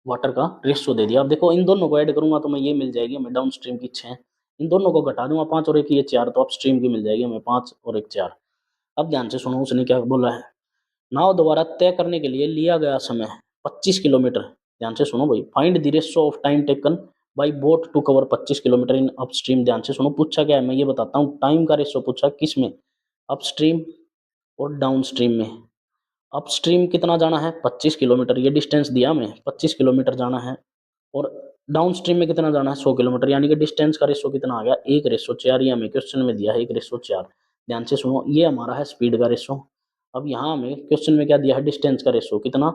वाटर का रेशो दे दिया। अब देखो इन दोनों को ऐड करूंगा तो मैं ये मिल जाएगी हमें डाउन स्ट्रीम की 6, इन दोनों को घटा दूंगा 5 और 1 ये 4, तो अप स्ट्रीम की मिल जाएगी हमें 5 और 1 4। अब ध्यान से सुनो उसने क्या बोला है, नाव द्वारा तय करने के लिए लिया गया समय 25 किलोमीटर। ध्यान से सुनो भाई, find the ratio of time taken by boat to cover 25 kilometre in upstream. ध्यान से सुनो, पूछा क्या है मैं ये बताता हूँ, टाइम का रेशियो पूछा, किस में, अपस्ट्रीम और डाउन स्ट्रीम में। अपस्ट्रीम कितना जाना है 25 किलोमीटर, ये डिस्टेंस दिया हमें 25 किलोमीटर जाना है, और डाउन स्ट्रीम में कितना जाना है 100 किलोमीटर, यानी कि डिस्टेंस का रेशो कितना आ गया 1:4, ये हमें क्वेश्चन में दिया है 1:4। ध्यान से सुनो, ये हमारा है स्पीड का रेशो। अब यहाँ हमें क्वेश्चन में क्या दिया है, डिस्टेंस का रेशो कितना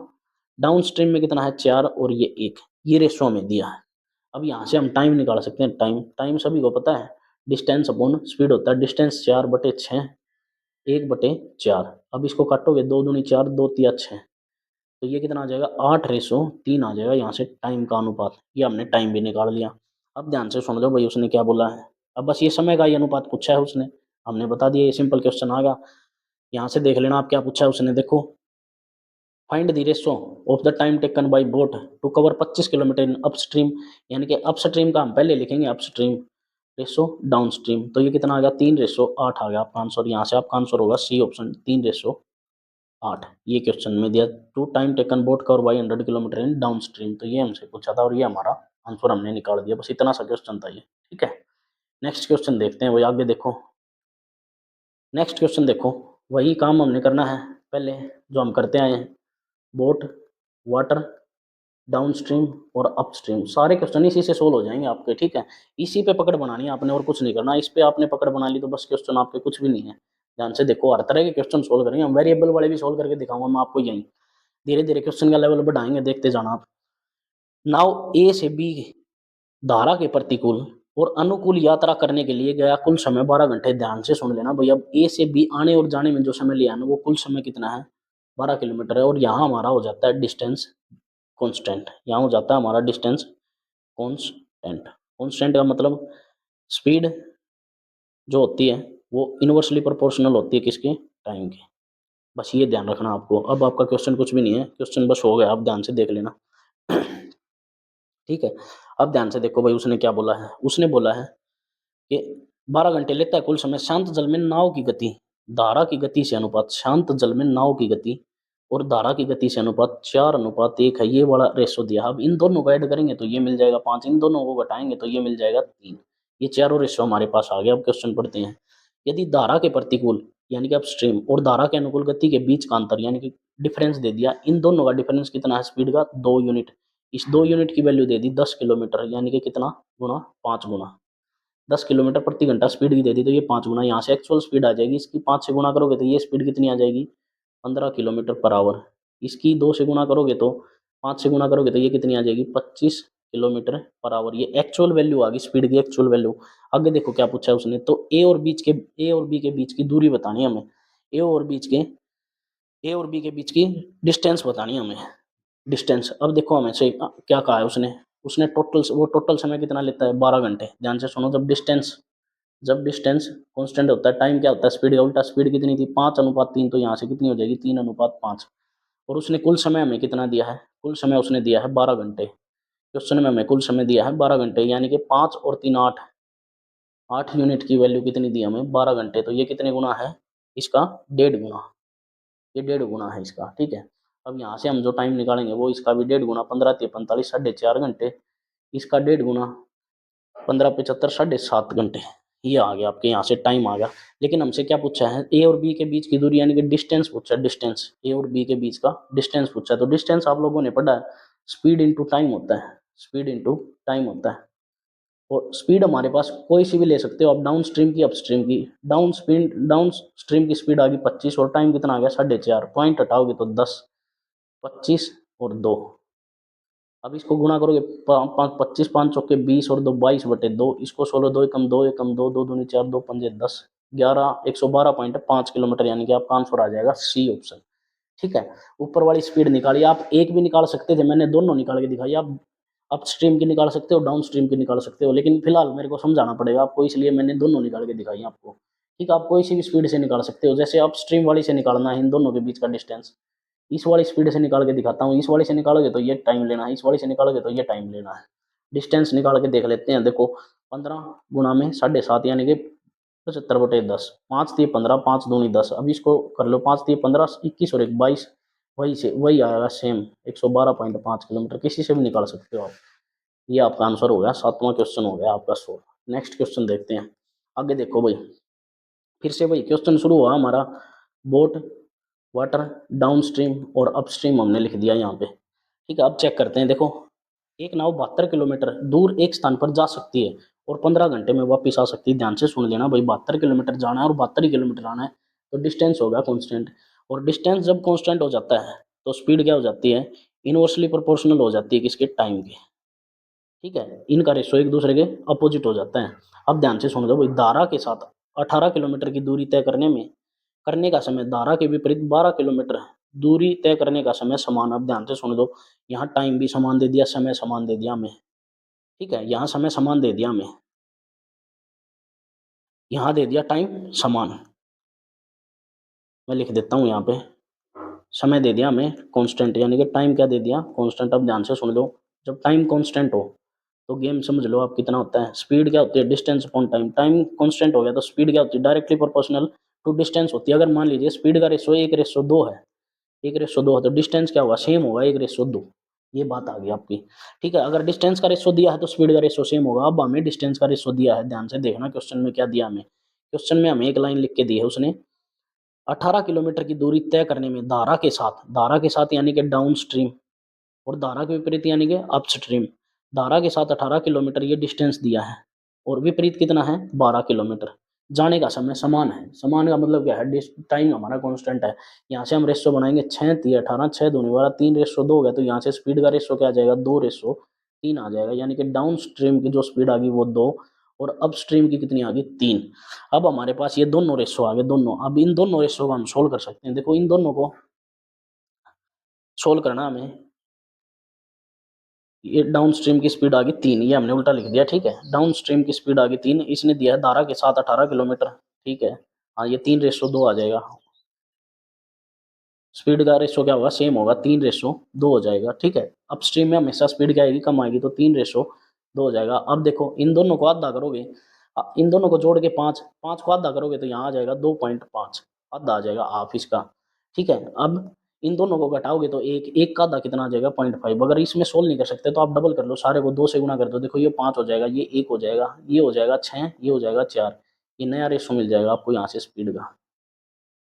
डाउन स्ट्रीम में कितना है 4 और ये 1, ये रेशो हमें दिया है। अब यहाँ से हम टाइम निकाल सकते हैं, टाइम सभी को पता है, डिस्टेंस अपॉन स्पीड होता है, डिस्टेंस 4/6 1/4। अब इसको काटोगे, 2 दूनी 4, 2 तिया 6, तो ये कितना आ जाएगा 8:3 आ जाएगा यहाँ से टाइम का अनुपात। ये हमने टाइम भी निकाल लिया। अब ध्यान से सुन लो भाई उसने क्या बोला है। अब बस ये समय का ही अनुपात पूछा है उसने, हमने बता दिया, ये सिंपल क्वेश्चन आ गया। यहाँ से देख लेना आप क्या पूछा है उसने, देखो find the ratio of the time taken by boat to cover 25 kilometre in upstream, यानी कि अपस्ट्रीम का हम पहले लिखेंगे अपस्ट्रीम रेशो डाउनस्ट्रीम, तो ये कितना आ गया 3:8 आ गया आपका आंसर। यहाँ से आपका आंसर होगा सी ऑप्शन 3:8। ये क्वेश्चन में दिया to time taken boat cover by 100 kilometre in downstream, तो ये हमसे पूछा था और ये हमारा आंसर हमने निकाल दिया। बस इतना सा क्वेश्चन था ये, ठीक है। नेक्स्ट क्वेश्चन देखते हैं, वही आगे देखो। नेक्स्ट क्वेश्चन देखो, वही काम हमने करना है पहले जो हम करते आए हैं, बोट, वाटर, डाउनस्ट्रीम और अपस्ट्रीम, सारे क्वेश्चन इसी से सोल्व हो जाएंगे आपके, ठीक है। इसी पे पकड़ बनानी है आपने और कुछ नहीं करना। इस पे आपने पकड़ बना ली तो बस क्वेश्चन आपके कुछ भी नहीं है। ध्यान से देखो, हर तरह के क्वेश्चन सोल्व करेंगे हम, वेरिएबल वाले भी सोल्व करके दिखाऊंगा मैं आपको यहीं। धीरे धीरे क्वेश्चन का लेवल बढ़ाएंगे, देखते जाना आप। नाउ ए से बी धारा के प्रतिकूल और अनुकूल यात्रा करने के लिए गया कुल समय 12 घंटे। ध्यान से सुन लेना भाई, अब ए से बी आने और जाने में जो समय लिया ना, वो कुल समय कितना है 12 किलोमीटर है। और यहाँ हमारा हो जाता है डिस्टेंस कांस्टेंट, यहाँ हो जाता है हमारा डिस्टेंस कांस्टेंट। कांस्टेंट का मतलब स्पीड जो होती है वो इनवर्सली प्रोपोर्शनल होती है किसके, टाइम के। बस ये ध्यान रखना आपको। अब आपका क्वेश्चन कुछ भी नहीं है, क्वेश्चन बस हो गया, आप ध्यान से देख लेना। ठीक है, अब ध्यान से देखो भाई उसने क्या बोला है। उसने बोला है कि 12 घंटे लेता है कुल समय शांत जल में नाव की गति धारा की गति से अनुपात, शांत जल में नाव की गति और धारा की गति से अनुपात 4:1 है, ये वाला रेशो दिया। अब इन दोनों को ऐड करेंगे तो ये मिल जाएगा 5, इन दोनों को घटाएंगे तो ये मिल जाएगा 3। ये चारों रेशो हमारे पास आ गया। अब क्वेश्चन पढ़ते हैं। यदि धारा के प्रतिकूल यानी कि अपस्ट्रीम और धारा के अनुकूल गति के बीच का अंतर यानी कि डिफरेंस दे दिया, इन दोनों का डिफरेंस कितना है स्पीड का 2 यूनिट, इस 2 यूनिट की वैल्यू दे दी 10 किलोमीटर, यानी कि कितना गुना 5 गुना 10 किलोमीटर प्रति घंटा स्पीड की दे दी, तो ये 5 गुना यहाँ से एक्चुअल स्पीड आ जाएगी, इसकी 5 से गुना करोगे तो ये स्पीड कितनी आ जाएगी 15 किलोमीटर पर आवर। इसकी 2 से गुना करोगे तो 5 से गुना करोगे तो ये कितनी आ जाएगी 25 किलोमीटर पर आवर। ये एक्चुअल वैल्यू आ गई स्पीड की, एक्चुअल वैल्यू। आगे देखो क्या पूछा है उसने, तो ए और बी के बीच की दूरी बतानी है हमें, ए और बीच के ए और बी के बीच की डिस्टेंस बतानी है हमें, डिस्टेंस। अब देखो हमें से क्या कहा है उसने, उसने टोटल समय कितना लेता है 12 घंटे। ध्यान से सुनो, जब डिस्टेंस कांस्टेंट होता है, टाइम क्या होता है स्पीड का उल्टा, स्पीड कितनी थी 5:3, तो यहाँ से कितनी हो जाएगी 3:5। और उसने कुल समय हमें कितना दिया है, कुल समय उसने दिया है 12 घंटे। क्वेश्चन में हमें कुल समय दिया है 12 घंटे, यानी कि 5 और 3 8, 8 यूनिट की वैल्यू कितनी दी हमें 12 घंटे, तो ये कितने गुना है इसका 1.5 गुना, ये 1.5 गुना है इसका, ठीक है। अब यहाँ से हम जो टाइम निकालेंगे वो इसका भी 1.5 गुना, 15×3 = 45, 4.5 घंटे, इसका 1.5 गुना 15×75 7.5 घंटे। ये आ गया आपके, यहाँ से टाइम आ गया। लेकिन हमसे क्या पूछा है, ए और बी के बीच की दूरी यानी कि डिस्टेंस पूछा है, डिस्टेंस ए और बी के बीच का डिस्टेंस पूछा है। तो डिस्टेंस आप लोगों ने पढ़ा है स्पीड इंटू टाइम होता है, स्पीड इंटू टाइम होता है। और स्पीड हमारे पास कोई सी भी ले सकते हो आप, डाउन स्ट्रीम की अपस्ट्रीम की। डाउन स्ट्रीम की स्पीड आ गई 25 और टाइम कितना आ गया 4.5, पॉइंट हटाओगे तो 10, 25 और 2। अब इसको गुणा करोगे 25 5 चौके 20 और 2 22/2, इसको 16 2 एकम 2 एकम 2 2 दूनी 4 2 पंजे 10 11 112.5 किलोमीटर, यानी कि आपका आंसर आ जाएगा सी ऑप्शन, ठीक है। ऊपर वाली स्पीड निकाली, आप एक भी निकाल सकते थे, मैंने दोनों निकाल के दिखाई। आप अप स्ट्रीम की निकाल सकते हो, डाउन स्ट्रीम की निकाल सकते हो, लेकिन फिलहाल मेरे को समझाना पड़ेगा आपको, इसलिए मैंने दोनों निकाल के दिखाई आपको, ठीक है। आप कोई सी भी स्पीड से निकाल सकते हो, जैसे अप स्ट्रीम वाली से निकालना है इन दोनों के बीच का डिस्टेंस, इस वाली स्पीड से निकाल के दिखाता हूँ। इस वाली से निकालोगे तो ये टाइम लेना है, इस वाली से निकालोगे तो ये टाइम लेना है। डिस्टेंस निकाल के देख लेते हैं। देखो 15 गुणा में 7.5 यानी कि 75/10, 5×3 = 15, 5×2 = 10। अब इसको कर लो 5×3 = 15, 21 और 1 22, वही आएगा सेम 112.5 किलोमीटर। किसी से भी निकाल सकते हो आप। ये आपका आंसर हो गया, 7वां क्वेश्चन हो गया आपका सोल्व। नेक्स्ट क्वेश्चन देखते हैं। आगे देखो भाई, फिर से भाई क्वेश्चन शुरू हुआ हमारा, बोट, वाटर, डाउन स्ट्रीम और अपस्ट्रीम हमने लिख दिया यहाँ पे, ठीक है। अब चेक करते हैं। देखो एक नाव 72 किलोमीटर दूर एक स्थान पर जा सकती है और 15 घंटे में वापस आ सकती है। ध्यान से सुन लेना भाई, 72 किलोमीटर जाना है और 72 किलोमीटर आना है, तो डिस्टेंस होगा कांस्टेंट। और डिस्टेंस जब कांस्टेंट हो जाता है तो स्पीड क्या हो जाती है इनवर्सली प्रोपोर्शनल हो जाती है किसके, टाइम के। ठीक है, इनका रेशो एक दूसरे के अपोजिट हो जाता है। अब ध्यान से सुन लो भाई, धारा के साथ 18 किलोमीटर की दूरी तय करने का समय धारा के विपरीत 12 किलोमीटर है। दूरी तय करने का समय समान। अब ध्यान से सुन लो, यहाँ टाइम भी समान दे दिया, समय समान दे दिया हमें। ठीक है, यहाँ समय समान दे दिया हमें, यहाँ दे दिया टाइम समान। मैं लिख देता हूँ यहाँ पे, समय दे दिया हमें कांस्टेंट, यानी कि टाइम क्या दे दिया, कांस्टेंट। अब ध्यान से सुन लो, जब टाइम कांस्टेंट हो तो गेम समझ लो आप कितना होता है। स्पीड क्या होती है, distance upon time. Time constant हो गया तो स्पीड क्या होती है, डायरेक्टली प्रोपोर्शनल टू डिस्टेंस होती है। अगर मान लीजिए स्पीड का रेशो 1:2 है, 1:2 है, तो डिस्टेंस क्या होगा, सेम होगा 1:2। ये बात आ गई आपकी। ठीक है, अगर डिस्टेंस का रेशो दिया है तो स्पीड का रेशो सेम होगा। अब हमें डिस्टेंस का रेशो दिया है, ध्यान से देखना क्वेश्चन में क्या दिया हमें। क्वेश्चन में हमें एक लाइन लिख के दी है उसने, 18 किलोमीटर की दूरी तय करने में धारा के साथ यानी कि डाउन स्ट्रीम, और धारा के विपरीत यानी कि अपस्ट्रीम। धारा के साथ 18 किलोमीटर ये डिस्टेंस दिया है, और विपरीत कितना है, 12 किलोमीटर। जाने का समय समान है। समान का मतलब क्या है, टाइम हमारा कांस्टेंट है। यहाँ से हम रेशो बनाएंगे, 6 3 18, 6 दूनी 12, 3:2 हो गया, तो यहाँ से स्पीड का रेशो क्या आ जाएगा, 2:3 आ जाएगा। यानी कि डाउन स्ट्रीम की जो स्पीड आ गई वो 2, और अप स्ट्रीम की कितनी आ गई, 3। अब हमारे पास ये दोनों रेशो आ गए, दोनों। अब इन दोनों रेशो को हम सोल्व कर सकते हैं। देखो, इन दोनों को सोल्व करना हमें, ये डाउन स्ट्रीम की स्पीड आ गई 3, ये हमने उल्टा लिख दिया। ठीक है, डाउन स्ट्रीम की स्पीड आ गई 3, इसने दिया है धारा के साथ 18 किलोमीटर। ठीक है, हाँ, ये 3:2 आ जाएगा। स्पीड का रेशो क्या होगा, सेम होगा, 3:2 हो जाएगा। ठीक है, अपस्ट्रीम में हमेशा स्पीड क्या आएगी, कम आएगी, तो 3:2 हो जाएगा। अब देखो, इन दोनों को आधा करोगे, इन दोनों को जोड़ के 5, 5 को आधा करोगे तो यहाँ आ जाएगा 2.5, आधा आ जाएगा हाफ इसका। ठीक है, अब इन दोनों को घटाओगे तो एक, एक का आधा कितना आ जाएगा, 0.5। अगर इसमें सोल्व नहीं कर सकते तो आप डबल कर लो, सारे को 2 से गुना कर दो। देखो, ये 5 हो जाएगा, ये 1 हो जाएगा, ये हो जाएगा 6, ये हो जाएगा 4। ये नया रेशो मिल जाएगा आपको यहाँ से स्पीड का।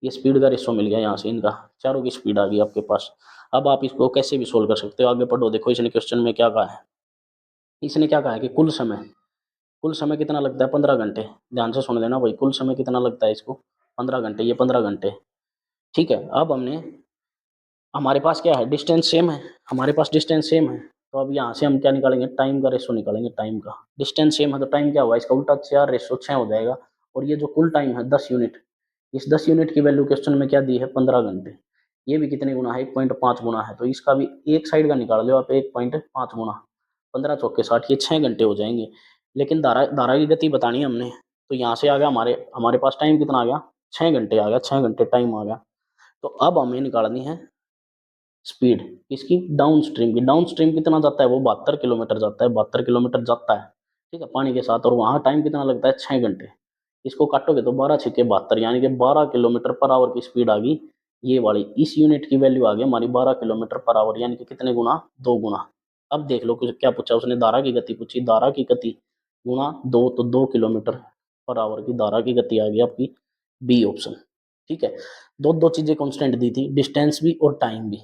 ये स्पीड का रेशो मिल गया यहाँ से, इनका चारों की स्पीड आ गई आपके पास। अब आप इसको कैसे भी सोल्व कर सकते हो, आगे पढ़ो। देखो, इसने क्वेश्चन में क्या कहा है, इसने क्या कहा है कि कुल समय कितना लगता है, 15 घंटे। ध्यान से सुन लेना भाई, कुल समय कितना लगता है इसको, 15 घंटे, ये 15 घंटे। ठीक है, अब हमने, हमारे पास क्या है, डिस्टेंस सेम है, हमारे पास डिस्टेंस सेम है, तो अब यहाँ से हम क्या निकालेंगे, टाइम का रेशो निकालेंगे। टाइम का, डिस्टेंस सेम है तो टाइम क्या होगा, इसका उल्टा 4:6 हो जाएगा। और ये जो कुल टाइम है 10 यूनिट, इस 10 यूनिट की वैल्यू क्वेश्चन में क्या दी है, 15 घंटे। ये भी कितने गुना है, 1.5 गुना है, तो इसका भी एक साइड का निकाल लो आप, 1.5 गुना, 15 × 4 = 60, ये 6 घंटे हो जाएंगे। लेकिन धारा धारा की गति बतानी है हमने, तो यहाँ से आ गया हमारे हमारे पास टाइम कितना आ गया, 6 घंटे आ गया, 6 घंटे टाइम आ गया। तो अब हमें निकालनी है स्पीड इसकी, डाउन स्ट्रीम की। डाउन स्ट्रीम कितना जाता है, वो 72 किलोमीटर जाता है, 72 किलोमीटर जाता है। ठीक है, पानी के साथ, और वहाँ टाइम कितना लगता है, 6 घंटे। इसको काटोगे तो 12×6 = 72, यानी कि 12 किलोमीटर पर आवर की स्पीड आ गई, ये वाली। इस यूनिट की वैल्यू आ गई हमारी 12 किलोमीटर पर आवर, यानी कि कितने गुना, 2 गुना। अब देख लो कुछ क्या पूछा उसने, धारा की गति पूछी, धारा की गति गुना 2, तो 2 किलोमीटर पर आवर की धारा की गति आ गई आपकी, बी ऑप्शन। ठीक है, दो दो चीजें कांस्टेंट दी थी, डिस्टेंस भी और टाइम भी,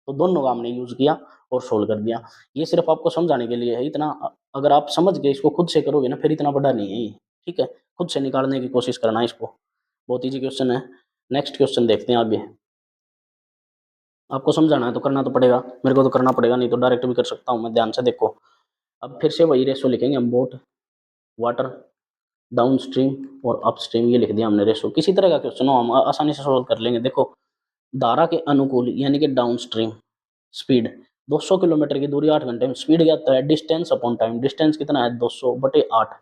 तो दोनों का हमने यूज किया और सोल्व कर दिया। ये सिर्फ आपको समझाने के लिए है, इतना अगर आप समझ गए, इसको खुद से करोगे ना, फिर इतना बड़ा नहीं है ये। ठीक है, खुद से निकालने की कोशिश करना इसको, बहुत ईजी क्वेश्चन है। नेक्स्ट क्वेश्चन देखते हैं आगे। आपको समझाना है तो करना तो पड़ेगा, मेरे को तो करना पड़ेगा, नहीं तो डायरेक्ट भी कर सकता हूँ मैं। ध्यान से देखो, अब फिर से वही रेशो लिखेंगे हम, बोट, वाटर, डाउन स्ट्रीम और अप स्ट्रीम, ये लिख दिया हमने रेशो। किसी तरह का क्वेश्चन हो हम आसानी से सोल्व कर लेंगे। देखो, धारा के अनुकूल यानी कि डाउन स्ट्रीम स्पीड, 200 किलोमीटर की दूरी 8 घंटे में, स्पीड क्या होता है, डिस्टेंस अपॉन टाइम। डिस्टेंस कितना है, 200/8,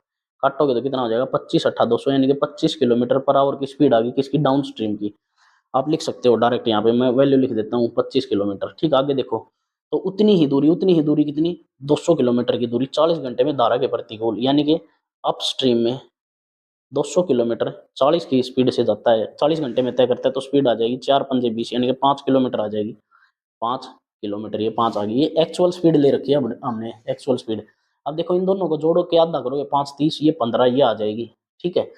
काटोगे तो कितना हो जाएगा, 25×8 = 200, यानी कि 25 किलोमीटर पर आवर की स्पीड आ गई किसकी, डाउन स्ट्रीम की। आप लिख सकते हो डायरेक्ट, यहाँ पे मैं वैल्यू लिख देता हूँ 25 किलोमीटर। ठीक, आगे देखो, तो उतनी ही दूरी कितनी, 200 किलोमीटर की दूरी 40 घंटे में धारा के प्रतिकूल, यानी कि अप स्ट्रीम में 200 किलोमीटर 40 की स्पीड से जाता है, 40 घंटे में तय करता है, तो स्पीड आ जाएगी 4×5 = 20, यानी कि 5 किलोमीटर आ जाएगी। 5 किलोमीटर, ये 5 आ गई, ये एक्चुअल स्पीड ले रखी है हमने, एक्चुअल स्पीड। अब देखो, इन दोनों को जोड़ो के आधा करोगे, 5 30, ये 15, ये आ जाएगी। ठीक है,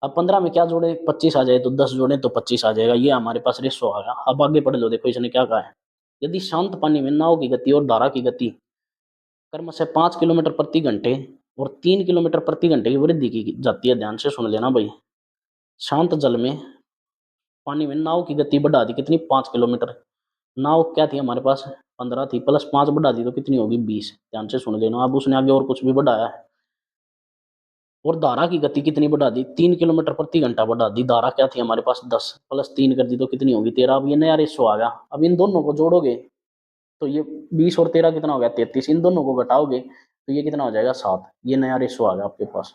अब 15 में क्या जोड़े, 25 आ जाए, तो 10 जोड़े तो 25 आ जाएगा, ये हमारे पास रेशो आ गया। अब आगे पढ़ लो, देखो इसने क्या कहा है, यदि शांत पानी में नाव की गति और धारा की गति क्रमशः 5 किलोमीटर प्रति घंटे और 3 किलोमीटर प्रति घंटे की वृद्धि की जाती है। ध्यान से सुन लेना भाई, शांत जल में, पानी में नाव की गति बढ़ा दी कितनी, 5 किलोमीटर, नाव क्या थी हमारे पास, 15 थी, प्लस 5 बढ़ा दी तो कितनी होगी, 20। ध्यान से सुन लेना। अब उसने आगे और कुछ भी बढ़ाया है, और धारा की गति कितनी बढ़ा दी, 3 किलोमीटर प्रति घंटा बढ़ा दी। धारा क्या थी हमारे पास, 10, प्लस 3 कर दी तो कितनी होगी, 13। अब ये नया रेशो आ गया। अब इन दोनों को जोड़ोगे तो ये 20 और 13 कितना हो गया, 33। इन दोनों को घटाओगे तो ये कितना हो जाएगा, 7। ये नया रेशो आ गया आपके पास।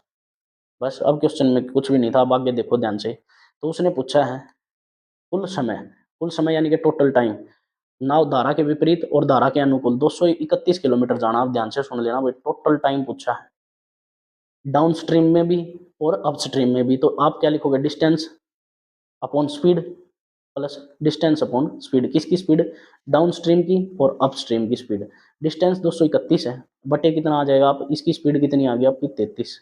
बस अब क्वेश्चन में कुछ भी नहीं था। अब आगे देखो ध्यान से। तो उसने पूछा है कुल समय, कुल समय यानी कि टोटल टाइम, नाव धारा के विपरीत और धारा के अनुकूल 231 किलोमीटर जाना। आप ध्यान से सुन लेना भाई, टोटल टाइम पूछा है, डाउन स्ट्रीम में भी और अप स्ट्रीम में भी। तो आप क्या लिखोगे, distance upon speed plus distance upon speed. किसकी स्पीड, डाउन स्ट्रीम की और अप स्ट्रीम की स्पीड। डिस्टेंस 231 है, बटे कितना आ जाएगा, आप इसकी स्पीड कितनी आ गई आपकी, 33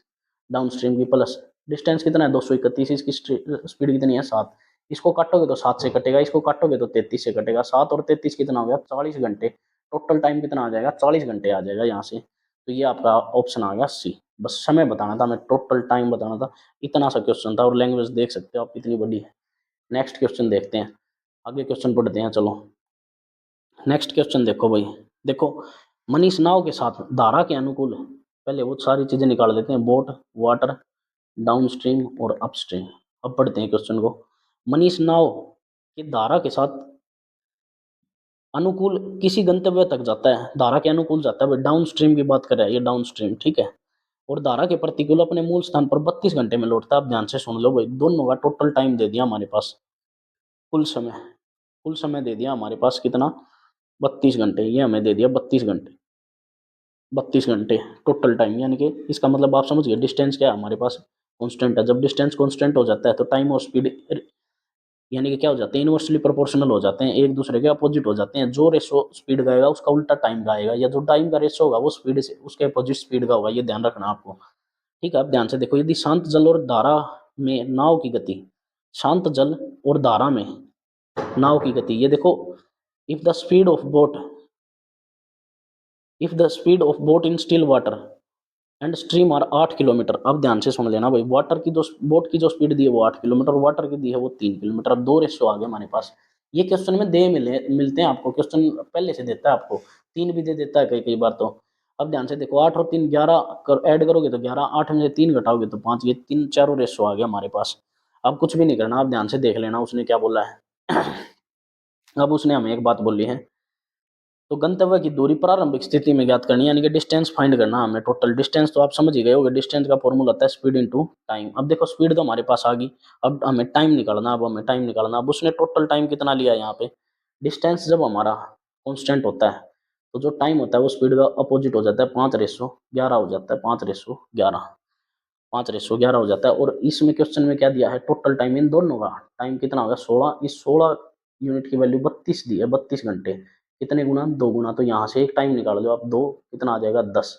डाउन स्ट्रीम की, प्लस डिस्टेंस कितना है 231, इसकी स्पीड कितनी है 7। इसको काटोगे तो 7 से कटेगा, इसको काटोगे तो 33 से कटेगा। 7 और 33 कितना हो गया, 40 घंटे। टोटल टाइम कितना आ जाएगा, 40 घंटे आ जाएगा यहाँ से। तो ये आपका ऑप्शन आ गया सी। बस समय बताना था, मैं टोटल टाइम बताना था। इतना सा क्वेश्चन था, और लैंग्वेज देख सकते हो आप कितनी बड़ी है। नेक्स्ट क्वेश्चन देखते हैं, आगे क्वेश्चन पढ़ते हैं। चलो नेक्स्ट क्वेश्चन देखो भाई। देखो, मनीष नाव के साथ धारा के अनुकूल, पहले वो सारी चीजें निकाल देते हैं, बोट, वाटर, डाउन स्ट्रीम और अपस्ट्रीम। अब पढ़ते हैं क्वेश्चन को। मनीष नाव की धारा के साथ अनुकूल किसी गंतव्य तक जाता है, धारा के अनुकूल जाता है भाई, डाउन स्ट्रीम की बात कर रहा है ये, डाउन स्ट्रीम, ठीक है। और धारा के प्रतिकूल अपने मूल स्थान पर 32 घंटे में लौटता है। आप ध्यान से सुन लो भाई, दोनों का टोटल टाइम दे दिया हमारे पास, कुल समय, कुल समय दे दिया हमारे पास कितना, 32 घंटे। ये हमें दे दिया 32 घंटे, 32 घंटे टोटल टाइम। यानी कि इसका मतलब आप समझ गए, डिस्टेंस क्या है हमारे पास, कांस्टेंट है। जब डिस्टेंस कांस्टेंट हो जाता है तो टाइम और स्पीड यानी कि क्या हो जाते हैं, इनवर्सली प्रोपोर्शनल हो जाते हैं, एक दूसरे के अपोजिट हो जाते हैं। जो रेशो स्पीड का आएगा उसका उल्टा टाइम का आएगा, या जो टाइम का रेशो होगा वो स्पीड से उसके अपोजिट स्पीड का होगा। ये ध्यान रखना आपको, ठीक है। आप ध्यान से देखो, यदि शांत जल और धारा में नाव की गति, शांत जल और धारा में नाव की गति, ये देखो, if the speed of boat, if the speed of boat in still water and stream are 8 kilometre. अब ध्यान से सुन लेना भाई, वाटर की जो बोट की जो स्पीड दी है वो 8 किलोमीटर, वाटर की दी है वो 3 किलोमीटर। अब दो रेशियो आ गए हमारे पास। ये क्वेश्चन में दे मिलते हैं आपको, क्वेश्चन पहले से देता है आपको, 3 भी दे देता है कई कई बार तो। अब ध्यान से देखो, 8 और 3 11 ऐड करोगे तो 11, 8 में से 3 घटाओगे तो 5, ये तीन चारों रेशियो आ गया हमारे पास। अब कुछ भी नहीं करना, आप ध्यान से देख लेना उसने क्या बोला है। अब उसने हमें एक बात बोली है, तो गंतव्य की दूरी प्रारंभिक स्थिति में ज्ञात करनी है, यानी कि डिस्टेंस फाइंड करना हमें। टोटल डिस्टेंस तो आप समझ ही गए होगे, डिस्टेंस का फॉर्मूला होता है स्पीड इनटू टाइम। अब देखो, स्पीड तो हमारे पास आ गई, अब हमें टाइम निकालना। अब हमें टाइम निकालना, अब उसने टोटल टाइम कितना लिया है यहाँ पे। डिस्टेंस जब हमारा कॉन्स्टेंट होता है तो जो टाइम होता है वो स्पीड का अपोजिट हो जाता है, 5:11 हो जाता है, 5:11, 5:11 हो जाता है। और इसमें क्वेश्चन में क्या दिया है, टोटल टाइम इन दोनों का टाइम कितना होगा, 16। इस 16 यूनिट की वैल्यू 32 दी है, 32 घंटे। कितने गुना, 2 गुना। तो यहाँ से एक टाइम निकाल दो आप, 2 कितना आ जाएगा, 10।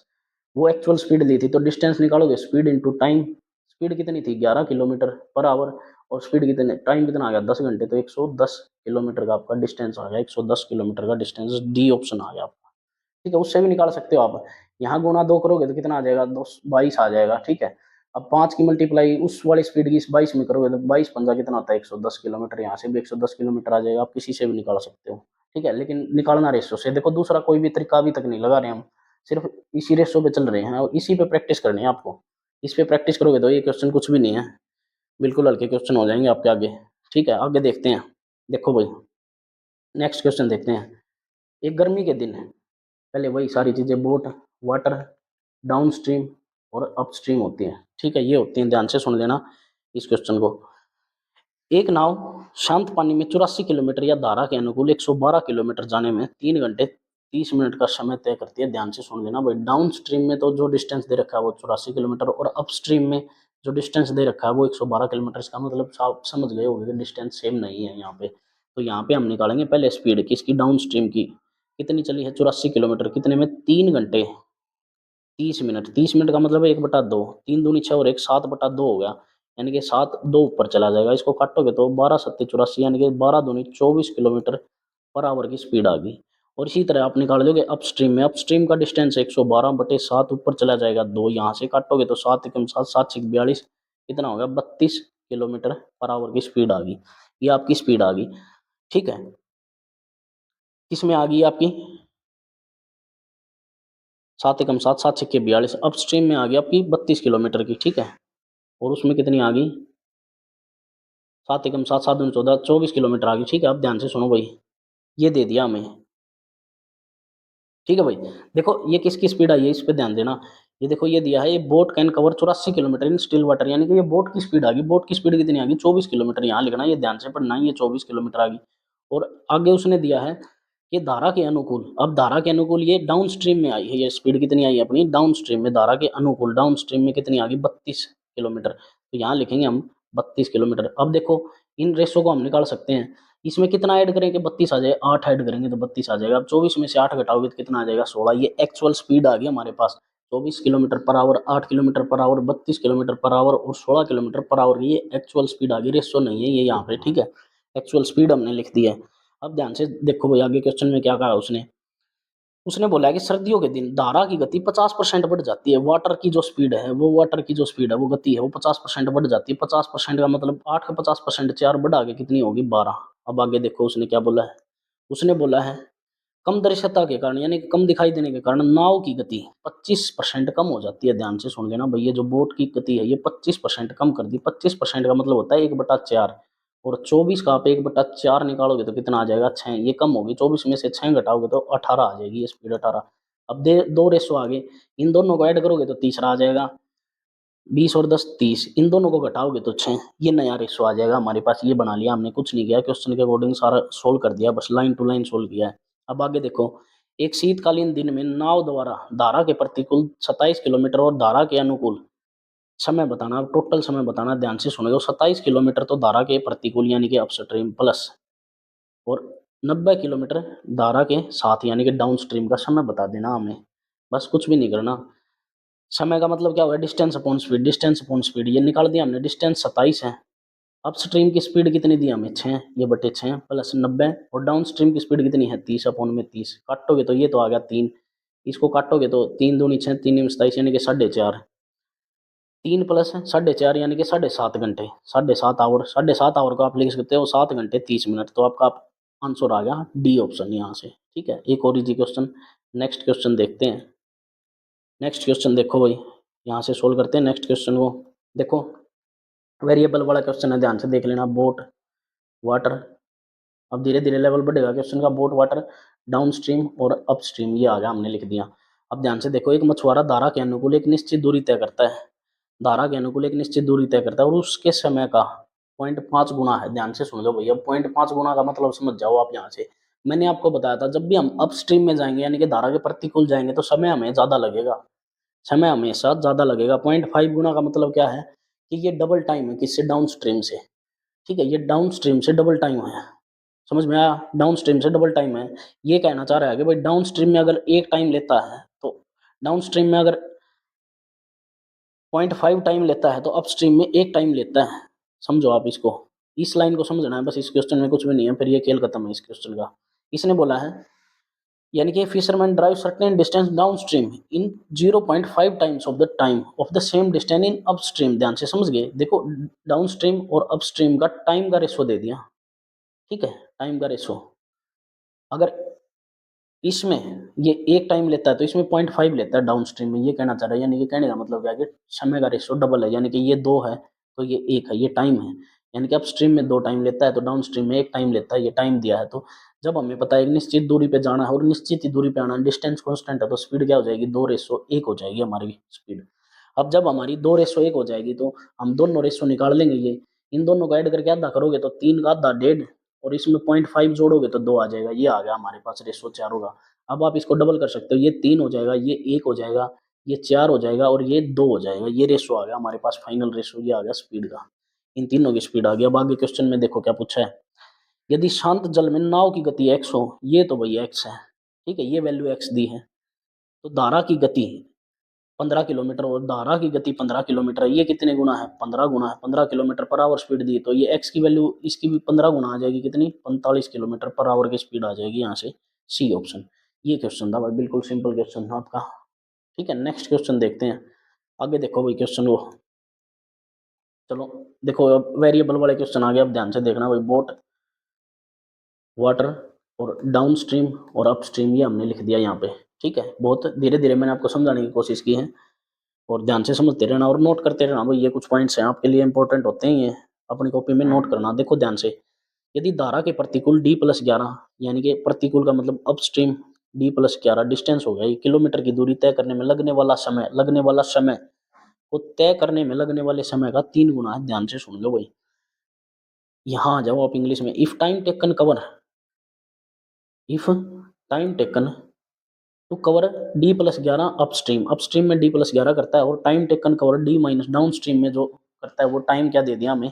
वो एक्चुअल स्पीड ली थी, तो डिस्टेंस निकालोगे, स्पीड इंटू टाइम। स्पीड कितनी थी, 11 किलोमीटर पर आवर, और स्पीड कितने, टाइम कितना आ गया, 10 घंटे। तो 110 किलोमीटर का आपका डिस्टेंस आ गया, 110 किलोमीटर का डिस्टेंस, डी ऑप्शन आ गया आपका, ठीक है। उससे भी निकाल सकते हो आप, यहाँ गुना 2 करोगे तो कितना आ जाएगा, 22 आ जाएगा, ठीक है। अब 5 की मल्टीप्लाई उस वाली स्पीड की इस 22 में करोगे तो 22 पंजा कितना होता है, 110 किलोमीटर। यहाँ से भी 110 किलोमीटर आ जाएगा, आप किसी से भी निकाल सकते हो, ठीक है। लेकिन निकालना रेशो से। देखो, दूसरा कोई भी तरीका अभी तक नहीं लगा रहे हम, सिर्फ इसी रेशो पे चल रहे हैं, और इसी पे प्रैक्टिस करनी है आपको। इस पे प्रैक्टिस करोगे तो ये क्वेश्चन कुछ भी नहीं है, बिल्कुल हल्के क्वेश्चन हो जाएंगे आपके आगे, ठीक है। आगे देखते हैं, देखो भाई नेक्स्ट क्वेश्चन देखते हैं। एक गर्मी के दिन है, पहले वही सारी चीजें, बोट, वाटर, डाउन स्ट्रीम और अप स्ट्रीम होती हैं, ठीक है। ये होती हैं, ध्यान से सुन लेना इस क्वेश्चन को। एक नाव शांत पानी में 84 किलोमीटर या धारा के अनुकूल 112 किलोमीटर जाने में 3 घंटे 30 मिनट का समय तय करती है। ध्यान से सुन लेना भाई, डाउन स्ट्रीम में तो जो डिस्टेंस दे रखा है वो 84 किलोमीटर, और अप स्ट्रीम में जो डिस्टेंस दे रखा है वो 112 किलोमीटर। इसका मतलब आप समझ गए होंगे कि डिस्टेंस सेम नहीं है यहाँ पे। तो यहाँ पे हम निकालेंगे पहले स्पीड किसकी, डाउन स्ट्रीम की। कितनी चली है, 84 किलोमीटर, कितने में, 3 घंटे 30 मिनट। 30 मिनट का मतलब 1/2, 3 दूनी 6 और 1 7/2 हो गया, यानी कि 7 2 ऊपर चला जाएगा। इसको काटोगे तो 12×7 = 84, यानी कि 12×2 = 24 किलोमीटर पर आवर की स्पीड आ गई। और इसी तरह आप निकाल दोगे अप स्ट्रीम में, अप स्ट्रीम का डिस्टेंस 112/7 ऊपर चला जाएगा 2, यहाँ से काटोगे तो 7×7 7×6 = 42, कितना होगा, 32 किलोमीटर पर आवर की स्पीड आ गई। ये आपकी स्पीड आ गई, ठीक है। किस में आ गई आपकी 7 एकम 7 7 छक्के 42, अब स्ट्रीम में आ गई आपकी 32 किलोमीटर की, ठीक है। और उसमें कितनी आ गई 7 एकम 7 7 दूनी 14 24 किलोमीटर आ गई, ठीक है। अब ध्यान से सुनो भाई, ये दे दिया हमें, ठीक है भाई। देखो ये किसकी स्पीड आई है, इस पे ध्यान देना। ये देखो ये दिया है, ये boat can cover 84 kilometre in still water, यानी कि ये बोट की स्पीड आ गई। बोट की स्पीड कितनी आ गई 24 किलोमीटर, यहाँ लिखना, ये ध्यान से पढ़ना, ये 24 किलोमीटर आ गई। और आगे उसने दिया है कि धारा के अनुकूल, अब धारा के अनुकूल ये डाउन स्ट्रीम में आई है, ये स्पीड कितनी आई है अपनी डाउन स्ट्रीम में, धारा के अनुकूल डाउन स्ट्रीम में कितनी आ गई 32 किलोमीटर, तो यहाँ लिखेंगे हम 32 किलोमीटर। अब देखो इन रेसो को हम निकाल सकते हैं, इसमें कितना ऐड करेंगे 32 आ जाए, 8 ऐड करेंगे तो 32 आ जाएगा। अब 24 में से 8 घटाओगे तो कितना आ जाएगा 16, ये एक्चुअल स्पीड आ गई हमारे पास 24 kilometre per hour, 8 kilometre per hour, 32 kilometre per hour और 16 किलोमीटर पर आवर, ये एक्चुअल स्पीड आ गई, रेसो नहीं है ये यहाँ पे, ठीक है। एक्चुअल स्पीड हमने लिख दी है। अब ध्यान से देखो भाई आगे क्वेश्चन में क्या कहा उसने, उसने बोला है कि सर्दियों के दिन धारा की गति 50% बढ़ जाती है, वाटर की जो स्पीड है वो, वाटर की जो स्पीड है वो गति है वो 50% बढ़ जाती है। 50% का मतलब 8 का 50%, 4 बढ़ा के कितनी होगी 12। अब आगे देखो उसने क्या बोला है, उसने बोला है कम दृश्यता के कारण, यानी कि कम दिखाई देने के कारण नाव की गति 25% कम हो जाती है। ध्यान से सुन लेना भैया, जो बोट की गति है ये 25% कम कर दी। 25% का मतलब होता है 1/4, और 24 का आप 1/4 निकालोगे तो कितना आ जाएगा 6, ये कम होगी। 24 में से 6 घटाओगे तो 18 आ जाएगी ये स्पीड, 18। अब दे दो रेशो आगे, इन दोनों को ऐड करोगे तो तीसरा आ जाएगा, 20 और 10 30, इन दोनों को घटाओगे तो 6, ये नया रेशो आ जाएगा हमारे पास। ये बना लिया हमने, कुछ नहीं किया, क्वेश्चन के अकॉर्डिंग सारा सोल्व कर दिया, बस लाइन टू लाइन सोल्व किया है। अब आगे देखो, एक शीतकालीन दिन में नाव द्वारा धारा के प्रतिकूल 27 किलोमीटर और धारा के अनुकूल समय बताना, टोटल समय बताना। ध्यान से सुनेगा, 27 किलोमीटर तो धारा के प्रतिकूल यानी कि अपस्ट्रीम प्लस, और 90 किलोमीटर धारा के साथ यानी कि डाउन स्ट्रीम का समय बता देना हमें, बस कुछ भी नहीं करना। समय का मतलब क्या हुआ, distance upon speed, distance upon speed ये निकाल दिया हमने। डिस्टेंस 27 है, अपस्ट्रीम की स्पीड कितनी दी हमें 6, ये बटे 6 प्लस 90, और डाउन स्ट्रीम की स्पीड कितनी है 30 अपॉन में 30, काटोगे तो ये तो आ गया 3, इसको काटोगे तो 3 दूनी 6, 3 में 27 यानी कि 4.5, 3 प्लस 4.5 यानी कि 7.5 घंटे, 7.5 आवर, 7.5 आवर को आप लिख सकते हो 7 घंटे 30 मिनट, तो आपका आंसर आ गया डी ऑप्शन यहाँ से, ठीक है। एक और इजी क्वेश्चन, नेक्स्ट क्वेश्चन देखते हैं। नेक्स्ट क्वेश्चन देखो भाई, यहाँ से सोल्व करते हैं नेक्स्ट क्वेश्चन को। देखो वेरिएबल वाला क्वेश्चन है, ध्यान से देख लेना। बोट वाटर, अब धीरे धीरे लेवल बढ़ेगा क्वेश्चन का। बोट वाटर डाउन स्ट्रीम और अप स्ट्रीम, ये आ गया हमने लिख दिया। अब ध्यान से देखो, एक मछुआरा धारा के अनुकूल एक निश्चित दूरी तय करता है, धारा के अनुकूल एक निश्चित दूरी तय करता है और उसके समय का 0.5 गुना है। ध्यान से सुन लो भैया, 0.5 गुना का मतलब समझ जाओ आप यहाँ से। मैंने आपको बताया था जब भी हम अप स्ट्रीम में जाएंगे यानी कि धारा के प्रतिकूल जाएंगे तो समय हमें ज्यादा लगेगा, समय हमेशा ज्यादा लगेगा। 0.5 गुना का मतलब क्या है कि ये डबल टाइम है किससे, डाउन स्ट्रीम से, ठीक है। ये डाउन स्ट्रीम से डबल टाइम है, समझ में आया, डाउन स्ट्रीम से डबल टाइम है। ये कहना चाह रहा है कि भाई डाउन स्ट्रीम में अगर एक टाइम लेता है तो, डाउन स्ट्रीम में अगर 0.5 टाइम लेता है तो अप स्ट्रीम में एक टाइम लेता है। समझो आप इसको, इस लाइन को समझना है बस, इस क्वेश्चन में कुछ भी नहीं है, फिर ये खेल खत्म है इस क्वेश्चन का। इसने बोला है यानी कि fisherman drive certain distance down stream in 0.5 times of the time of the same distance in up stream. ध्यान से समझ गए, देखो डाउन स्ट्रीम और अप स्ट्रीम का टाइम का रेशो दे दिया, ठीक है, टाइम का रेशो। अगर इसमें ये एक टाइम लेता है तो इसमें 0.5 लेता है डाउन स्ट्रीम में, ये कहना चाह रहा है। यानी कि कहने का मतलब क्या है कि समय का रेशो डबल है, यानी कि ये 2 है तो ये 1 है, ये टाइम है। यानी कि अप स्ट्रीम में 2 टाइम लेता है तो डाउन स्ट्रीम में 1 टाइम लेता है, ये टाइम दिया है। तो जब हमें पता है एक निश्चित दूरी पे जाना है और निश्चित ही दूरी पे आना है, डिस्टेंस कांस्टेंट है, तो स्पीड क्या हो जाएगी 2:1 हो जाएगी हमारी स्पीड। अब जब हमारी 2:1 हो जाएगी तो हम दोनों रेशो निकाल लेंगे, ये इन दोनों को ऐड करके आधा करोगे तो 3 का आधा 1.5, और इसमें 0.5 जोड़ोगे तो 2 आ जाएगा, ये आ गया हमारे पास रेशो चारों का। अब आप इसको डबल कर सकते हो, ये 3 हो जाएगा, ये 1 हो जाएगा, ये 4 हो जाएगा और ये 2 हो जाएगा, ये रेशो आ गया हमारे पास, फाइनल रेशो ये आ गया स्पीड का। इन तीनों की स्पीड आ गई। अब आगे क्वेश्चन में देखो क्या पूछा है, यदि शांत जल में नाव की गति x हो, ये तो भैया x है, ठीक है, ये वैल्यू x दी है, तो धारा की गति 15 किलोमीटर और धारा की गति 15 किलोमीटर है, ये कितने गुना है 15 गुना है, 15 किलोमीटर पर आवर स्पीड दी, तो ये x की वैल्यू इसकी भी 15 गुना आ जाएगी, कितनी 45 किलोमीटर पर आवर की स्पीड आ जाएगी यहाँ से, सी ऑप्शन। ये क्वेश्चन था भाई, बिल्कुल सिंपल क्वेश्चन था आपका, ठीक है। नेक्स्ट क्वेश्चन देखते हैं। आगे देखो भाई क्वेश्चन वो, चलो देखो अब वेरिएबल वाले क्वेश्चन आ गए, अब ध्यान से देखना भाई। बोट वाटर और डाउन स्ट्रीम और अप स्ट्रीम ये हमने लिख दिया यहाँ पे। ठीक है, बहुत धीरे धीरे मैंने आपको समझाने की कोशिश की है और ध्यान से समझते रहना और नोट करते रहना भाई, ये कुछ पॉइंट्स हैं आपके लिए इंपॉर्टेंट होते हैं, ये अपनी कॉपी में नोट करना। देखो ध्यान से, यदि धारा के प्रतिकूल d+11 यानी कि प्रतिकूल का मतलब अपस्ट्रीम d+11 डिस्टेंस हो गया, ये किलोमीटर की दूरी तय करने में लगने वाला समय को तय करने में लगने वाले समय का 3 गुना है। ध्यान से सुन लो भाई, यहाँ आ जाओ आप इंग्लिश में। If time taken to cover d+11 upstream में d+11 करता है और time taken cover d minus down stream में जो करता है वो टाइम क्या दे दिया हमें,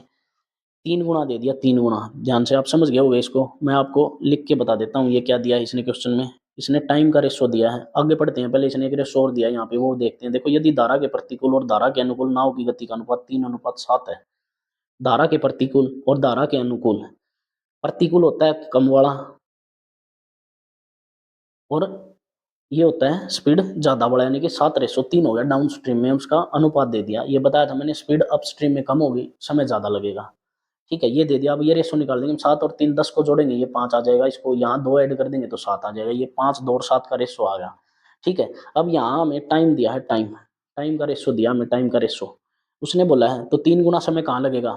3 गुना दे दिया, 3 गुना। ध्यान से आप समझ गए होंगे इसको, मैं आपको लिख के बता देता हूँ ये क्या दिया है इसने क्वेश्चन में। इसने टाइम का रेशो दिया है, आगे पढ़ते हैं, पहले इसने एक रेशो और दिया है यहाँ पे, वो देखते हैं। देखो, यदि धारा के प्रतिकूल और धारा के अनुकूल नाव की गति का अनुपात 3:7 है। धारा के प्रतिकूल और धारा के अनुकूल, प्रतिकूल होता है कम वाला और ये होता है स्पीड ज्यादा वाला, यानी कि 7:3 हो गया। डाउन स्ट्रीम में उसका अनुपात दे दिया, ये बताया था मैंने, स्पीड अप स्ट्रीम में कम होगी, समय ज्यादा लगेगा। ठीक है, ये दे दिया। अब ये रेशो निकाल देंगे हम, 7 और 3 10 को जोड़ेंगे ये 5 आ जाएगा, इसको यहाँ 2 ऐड कर देंगे तो 7 आ जाएगा। ये 5 2 और 7 का रेशो आ गया। ठीक है, अब यहाँ हमें टाइम दिया है, टाइम टाइम का रेशो दिया हमें, टाइम का रेशो उसने बोला है, तो 3 गुना समय कहाँ लगेगा,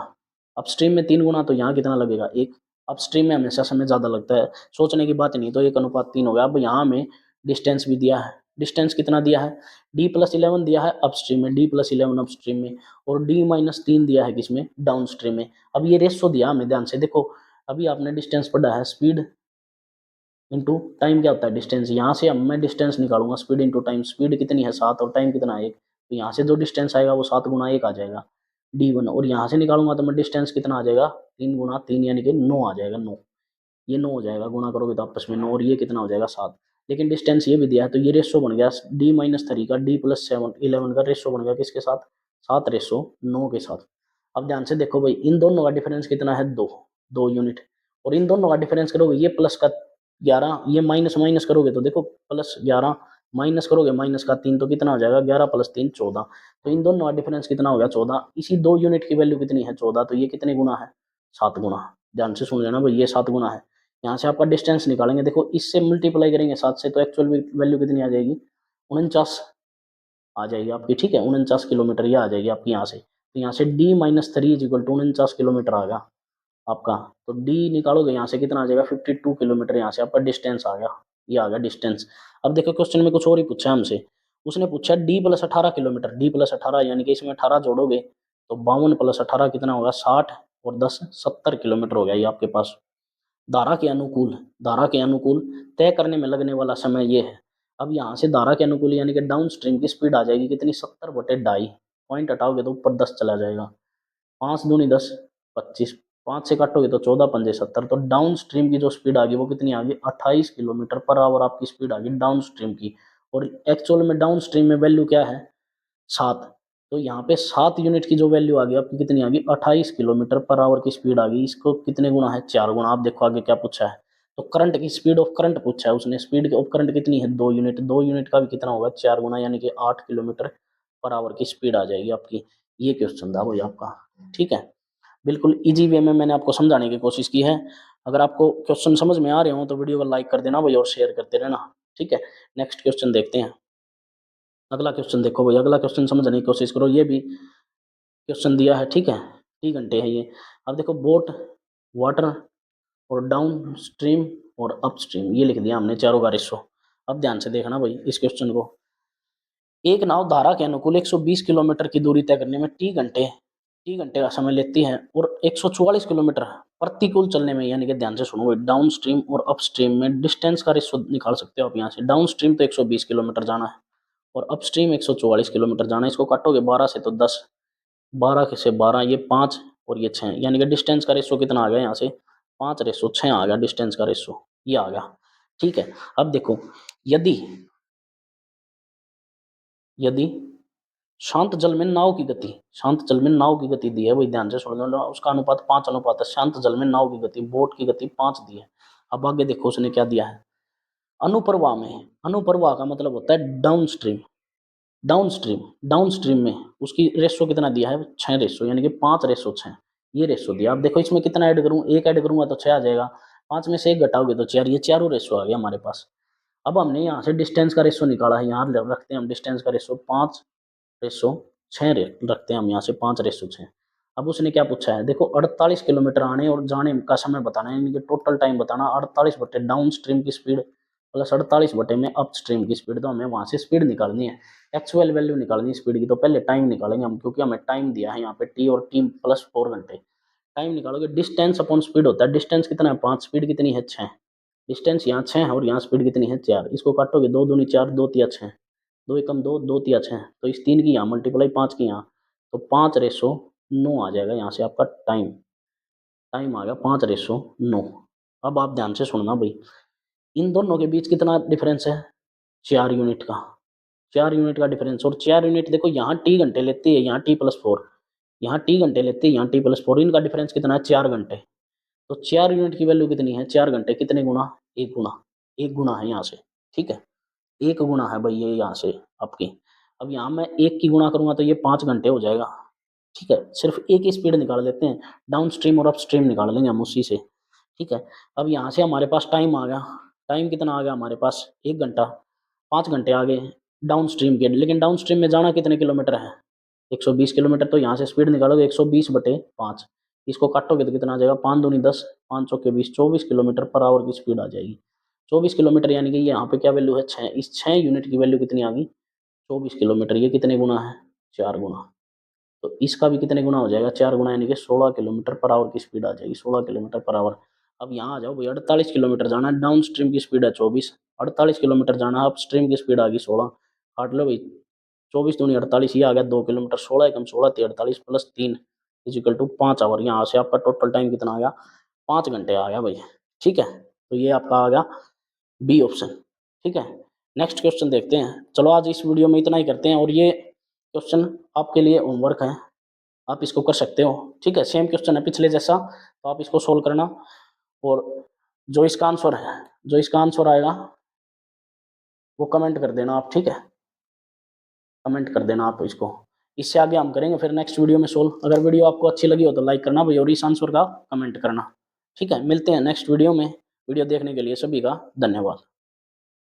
अपस्ट्रीम में 3 गुना, तो यहाँ कितना लगेगा 1। अपस्ट्रीम में हमेशा समय ज्यादा लगता है, सोचने की बात नहीं, तो 1:3 हो गया। अब यहाँ हमें डिस्टेंस भी दिया है, डिस्टेंस कितना दिया है, d+11 दिया है अपस्ट्रीम में, d+11 अपस्ट्रीम में, और d-3 दिया है किसमें, डाउन स्ट्रीम में। अब ये रेशो दिया हमें, ध्यान से देखो, अभी आपने डिस्टेंस पढ़ा है, स्पीड इंटू टाइम क्या होता है, डिस्टेंस। यहाँ से अब मैं डिस्टेंस निकालूंगा, स्पीड इंटू टाइम, स्पीड कितनी है 7 और टाइम कितना है 1, तो यहाँ से जो डिस्टेंस आएगा वो 7 गुना 1 आ जाएगा d1, और यहाँ से निकालूंगा तो मैं डिस्टेंस कितना आ जाएगा, 3 गुना 3 यानी कि 9 आ जाएगा, 9। ये 9 हो जाएगा, गुना करोगे तो आपस में 9, और ये कितना हो जाएगा 7। लेकिन डिस्टेंस ये भी दिया है, तो ये रेशो बन गया d-3 का d+7 11 का रेशो बन गया किसके साथ, 7:9 के साथ। अब ध्यान से देखो भाई, इन दोनों का डिफरेंस कितना है, 2 यूनिट, और इन दोनों का डिफरेंस करोगे, ये प्लस का 11, ये माइनस माइनस करोगे तो देखो +11 माइनस करोगे -3, तो कितना हो जाएगा, 11 + 3 14। तो इन दोनों का डिफरेंस कितना हो गया, 14। इसी 2 यूनिट की वैल्यू कितनी है, 14, तो ये कितने गुना है, 7 गुना। ध्यान से सुन लेना भाई, ये 7 गुना है। यहाँ से आपका डिस्टेंस निकालेंगे, देखो इससे मल्टीप्लाई करेंगे 7 से, तो एक्चुअल वैल्यू कितनी आ जाएगी, 49 आ जाएगी आपकी। ठीक है, 49 किलोमीटर ये आ जाएगी आपकी यहाँ से। तो यहाँ से d-3 = 49 किलोमीटर आ गया आपका। तो d निकालोगे यहाँ से कितना आ जाएगा, 52 किलोमीटर, यहाँ से आपका डिस्टेंस आ गया, ये आ गया डिस्टेंस। अब देखो क्वेश्चन में कुछ और ही पूछा है हमसे, उसने पूछा d+18 किलोमीटर, d+18 यानी कि इसमें 18 जोड़ोगे तो 52 + 18 कितना होगा, 60, और 10 70 किलोमीटर हो गया ये आपके पास। धारा के अनुकूल तय करने में लगने वाला समय ये है। अब यहाँ से धारा के अनुकूल यानी कि डाउन स्ट्रीम की स्पीड आ जाएगी कितनी, 70/2, पॉइंट हटाओगे तो ऊपर 10 चला जाएगा, 5 दूनी 10 25, 5 से काटोगे तो 14 पंजे 70, तो डाउन स्ट्रीम की जो स्पीड आ गई वो कितनी आ गई, 28 किलोमीटर पर आवर आपकी स्पीड आ गई डाउन स्ट्रीम की। और एक्चुअल में डाउन स्ट्रीम में वैल्यू क्या है, 7, तो यहाँ पे 7 यूनिट की जो वैल्यू आ गई आपकी कितनी आ गई, 28 किलोमीटर पर आवर की स्पीड आ गई। इसको कितने गुना है, 4 गुना। आप देखो आगे क्या पूछा है, तो करंट की स्पीड ऑफ करंट पूछा है उसने, स्पीड ऑफ करंट कितनी है, 2 यूनिट, 2 यूनिट का भी कितना होगा, 4 गुना, यानी कि 8 किलोमीटर पर आवर की स्पीड आ जाएगी आपकी। ये क्वेश्चन था भाई आपका। ठीक है, बिल्कुल इजी वे में मैंने आपको समझाने की कोशिश की है। अगर आपको क्वेश्चन समझ में आ रहे हो तो वीडियो को लाइक कर देना भाई और शेयर करते रहना। ठीक है, नेक्स्ट क्वेश्चन देखते हैं। अगला क्वेश्चन देखो भाई, अगला क्वेश्चन समझने की कोशिश करो, ये भी क्वेश्चन दिया है। ठीक है, 3 घंटे है ये। अब देखो, बोट, वाटर और डाउन स्ट्रीम और अप स्ट्रीम, ये लिख दिया हमने चारों का रेशो। अब ध्यान से देखना भाई इस क्वेश्चन को, एक नाव धारा के अनुकूल 120 किलोमीटर की दूरी तय करने में टी घंटे का समय लेती है और 144 किलोमीटर प्रतिकूल चलने में, यानी कि ध्यान से सुनो, डाउन स्ट्रीम और अप स्ट्रीम में डिस्टेंस का रेशो निकाल सकते हो आप यहाँ से। डाउन स्ट्रीम तो 120 किलोमीटर जाना है और अप स्ट्रीम 144 किलोमीटर जाना है। इसको काटोगे 12 से तो 10, 12 से 12, ये 5 और ये 6, यानी कि डिस्टेंस का रेशो कितना आ गया यहाँ से, 5:6 आ गया डिस्टेंस का रेशो, ये आ गया। ठीक है, अब देखो, यदि यदि शांत जल में नाव की गति दी है, वही ध्यान से सुन लो, उसका अनुपात 5 अनुपात है। शांत जल में नाव की गति, बोट की गति 5 दी है। अब आगे देखो उसने क्या दिया है, अनुप्रवाह का मतलब होता है डाउन स्ट्रीम में उसकी रेशो कितना दिया है, 6 रेशो, यानी कि 5:6 ये रेशो दिया। अब देखो इसमें कितना ऐड करूं, 1 ऐड करूंगा तो 6 आ जाएगा, 5 में से 1 घटाओगे तो 4, ये चारों रेशो आ गया हमारे पास। अब हमने यहाँ से डिस्टेंस का रेशो निकाला है, यहाँ रखते हैं हम डिस्टेंस का रेशो 5/6 रखते हैं हम यहाँ से 5/6। अब उसने क्या पूछा है, देखो 48 किलोमीटर आने और जाने का समय बताना है, यानी कि टोटल टाइम बताना। 48 बटे डाउन स्ट्रीम की स्पीड प्लस 48 बटे में अप स्ट्रीम की स्पीड, तो हमें वहाँ से स्पीड निकालनी है, एक्चुअल वैल्यू निकालनी है स्पीड की। तो पहले टाइम निकालेंगे हम, क्योंकि हमें टाइम दिया है यहाँ पे टी और टी प्लस 4 घंटे। टाइम निकालोगे, डिस्टेंस अपॉन स्पीड होता है, डिस्टेंस कितना है 5, स्पीड कितनी है 6, डिस्टेंस यहाँ 6 है और यहाँ स्पीड कितनी है 4। इसको काटोगे 2 दूनी 4, 2 तिया 6, 2 एकम 2, 2 तिया 6, तो इस 3 की यहाँ मल्टीप्लाई 5 की यहाँ, तो 5/9 आ जाएगा यहाँ से आपका टाइम। टाइम आ गया 5/9। अब आप ध्यान से सुनना भाई, इन दोनों के बीच कितना डिफरेंस है, 4 यूनिट का। 4 यूनिट का डिफरेंस, और 4 यूनिट देखो यहाँ टी घंटे लेती है, यहाँ टी प्लस 4, यहाँ टी घंटे लेती है, यहाँ टी प्लस 4, इनका डिफरेंस कितना है 4 घंटे। तो 4 यूनिट की वैल्यू कितनी है, 4 घंटे कितने गुना, 1 गुना, 1 गुना है यहाँ से, ठीक है, 1 गुना है भाई ये यहाँ से आपकी। अब यहाँ मैं 1 की गुणा करूंगा तो ये 5 घंटे हो जाएगा, ठीक है। सिर्फ एक ही स्पीड निकाल लेते हैं, डाउन स्ट्रीम और अप स्ट्रीम निकाल लेंगे हम उसी से, ठीक है। अब यहाँ से हमारे पास टाइम आ गया, टाइम कितना आ गया हमारे पास 1 घंटा, 5 घंटे आ गए डाउन स्ट्रीम के, लेकिन डाउन स्ट्रीम में जाना कितने किलोमीटर है, 120 किलोमीटर। तो यहाँ से स्पीड निकालोगे 120/5, इसको काटोगे तो कितना आ जाएगा, 5 दूनी 10, 5 चौके 20, 24 किलोमीटर पर आवर की स्पीड आ जाएगी। 24 किलोमीटर, यानी कि यहाँ पे क्या वैल्यू है 6, इस 6 यूनिट की वैल्यू कितनी आ गई 24 किलोमीटर। ये कितने गुना है, 4 गुना। तो इसका भी कितने गुना हो जाएगा, 4 गुना, यानी कि 16 किलोमीटर पर आवर की स्पीड आ जाएगी, 16 किलोमीटर पर आवर। अब यहाँ आ जाओ भाई, 48 किलोमीटर जाना है, डाउन स्ट्रीम की स्पीड है 24, 48 किलोमीटर जाना है, अप स्ट्रीम की स्पीड आ गई 16, काट लो भाई, 24 दूनी 48, ये आ गया 2 किलोमीटर, 16 एकम 16 ती 48 प्लस 3 इजिकल टू 5 आवर। यहाँ से आपका टोटल टाइम कितना आ गया, 5 घंटे आ गया भाई, ठीक है। तो ये आपका आ गया बी ऑप्शन, ठीक है। नेक्स्ट क्वेश्चन देखते हैं। चलो आज इस वीडियो में इतना ही करते हैं, और ये क्वेश्चन आपके लिए होमवर्क है, आप इसको कर सकते हो, ठीक है। सेम क्वेश्चन है पिछले जैसा, तो आप इसको सोल्व करना, और जो इसका आंसर है, जो इसका आंसर आएगा वो कमेंट कर देना आप, ठीक है, कमेंट कर देना आप इसको। इससे आगे हम करेंगे फिर नेक्स्ट वीडियो में सोल्व। अगर वीडियो आपको अच्छी लगी हो तो लाइक करना भाई, और इस आंसर का कमेंट करना, ठीक है। मिलते हैं नेक्स्ट वीडियो में। वीडियो देखने के लिए सभी का धन्यवाद।